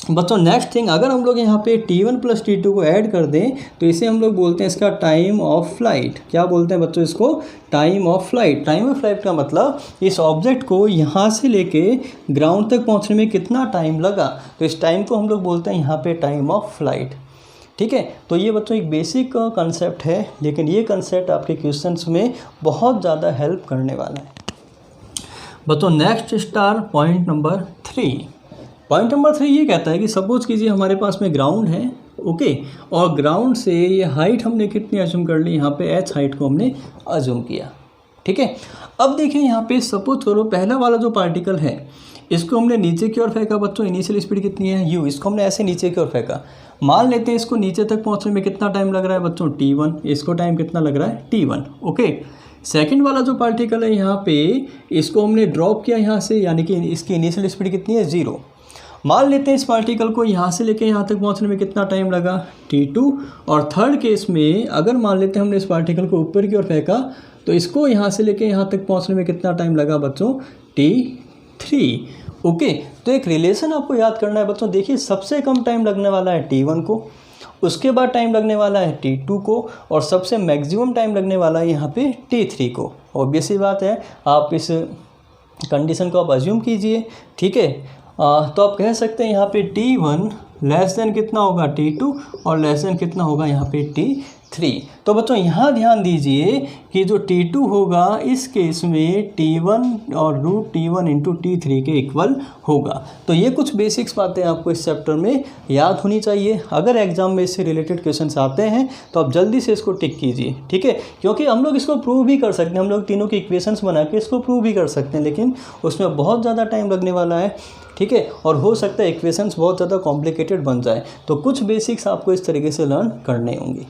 बच्चों नेक्स्ट थिंग, अगर हम लोग यहाँ पे t1 प्लस t2 को ऐड कर दें तो इसे हम लोग बोलते हैं इसका टाइम ऑफ फ्लाइट। क्या बोलते हैं बच्चों इसको, time of flight. Time of flight का मतलब इस ऑब्जेक्ट को यहाँ से लेके ग्राउंड तक पहुँचने में कितना टाइम लगा, तो इस टाइम को हम लोग बोलते हैं यहाँ पे टाइम ऑफ फ्लाइट, ठीक है। तो ये बच्चों एक बेसिक कंसेप्ट है, लेकिन ये कंसेप्ट आपके क्वेश्चंस में बहुत ज़्यादा हेल्प करने वाला है। बच्चों next star point number 3। Point number 3 ये कहता है कि सपोज कीजिए हमारे पास में ग्राउंड है, ओके, और ग्राउंड से ये हाइट हमने कितनी अज्यूम कर ली, यहाँ पे h हाइट को हमने अज्यूम किया, ठीक है। अब देखिए यहाँ पे सपोज करो पहला वाला जो पार्टिकल है इसको हमने नीचे की ओर फेंका बच्चों, इनिशियल स्पीड कितनी है u, इसको हमने ऐसे नीचे की ओर फेंका। मान लेते हैं इसको नीचे तक पहुँचने में कितना टाइम लग रहा है बच्चों, t1, इसको टाइम कितना लग रहा है, t1, ओके। सेकंड वाला जो पार्टिकल है यहाँ पे इसको हमने ड्रॉप किया यहाँ से, यानी कि इसकी इनिशियल स्पीड कितनी है, 0। मान लेते हैं इस पार्टिकल को यहाँ से लेके यहाँ तक पहुँचने में कितना टाइम लगा, t2। और थर्ड केस में अगर मान लेते हैं हमने इस पार्टिकल को ऊपर की ओर फेंका तो इसको यहाँ से लेके यहाँ तक पहुँचने में कितना टाइम लगा बच्चों, t3, ओके। तो एक रिलेशन आपको याद करना है बच्चों। देखिए सबसे कम टाइम लगने वाला है t1 को, उसके बाद टाइम लगने वाला है t2 को, और सबसे मैक्सिमम टाइम लगने वाला है यहाँ पे t3 को। ऑब्वियस सी बात है, आप इस कंडीशन को आप अज्यूम कीजिए, ठीक है। तो आप कह सकते हैं यहाँ पे t1 लेस देन कितना होगा, t2, और लेस देन कितना होगा यहाँ पे 3। तो बच्चों यहाँ ध्यान दीजिए कि जो T2 होगा इस केस में T1 और √T1 इंटू T3 के इक्वल होगा। तो ये कुछ बेसिक्स बातें आपको इस चैप्टर में याद होनी चाहिए। अगर एग्जाम में इससे रिलेटेड क्वेश्चंस आते हैं तो आप जल्दी से इसको टिक कीजिए, ठीक है, क्योंकि हम लोग इसको प्रूव भी कर सकते हैं, हम लोग तीनों की इक्वेशंस बना के इसको प्रूव भी कर सकते हैं, लेकिन उसमें बहुत ज़्यादा टाइम लगने वाला है, ठीक है, और हो सकता है इक्वेशंस बहुत ज़्यादा कॉम्प्लिकेटेड बन जाए। तो कुछ बेसिक्स आपको इस तरीके से लर्न करने होंगे,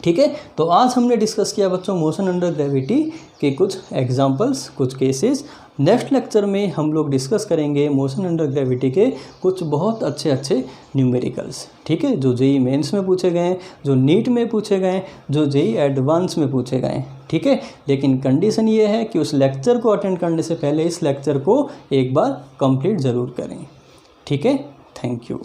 ठीक है। तो आज हमने डिस्कस किया बच्चों मोशन अंडर ग्रेविटी के कुछ एग्जांपल्स, कुछ केसेस। नेक्स्ट लेक्चर में हम लोग डिस्कस करेंगे मोशन अंडर ग्रेविटी के कुछ बहुत अच्छे अच्छे न्यूमेरिकल्स, ठीक है, जो जेईई मेंस में पूछे गए हैं, जो नीट में पूछे गए हैं, जो जेईई एडवांस में पूछे गए हैं, ठीक है। लेकिन कंडीशन ये है कि उस लेक्चर को अटेंड करने से पहले इस लेक्चर को एक बार कंप्लीट ज़रूर करें, ठीक है। Thank you.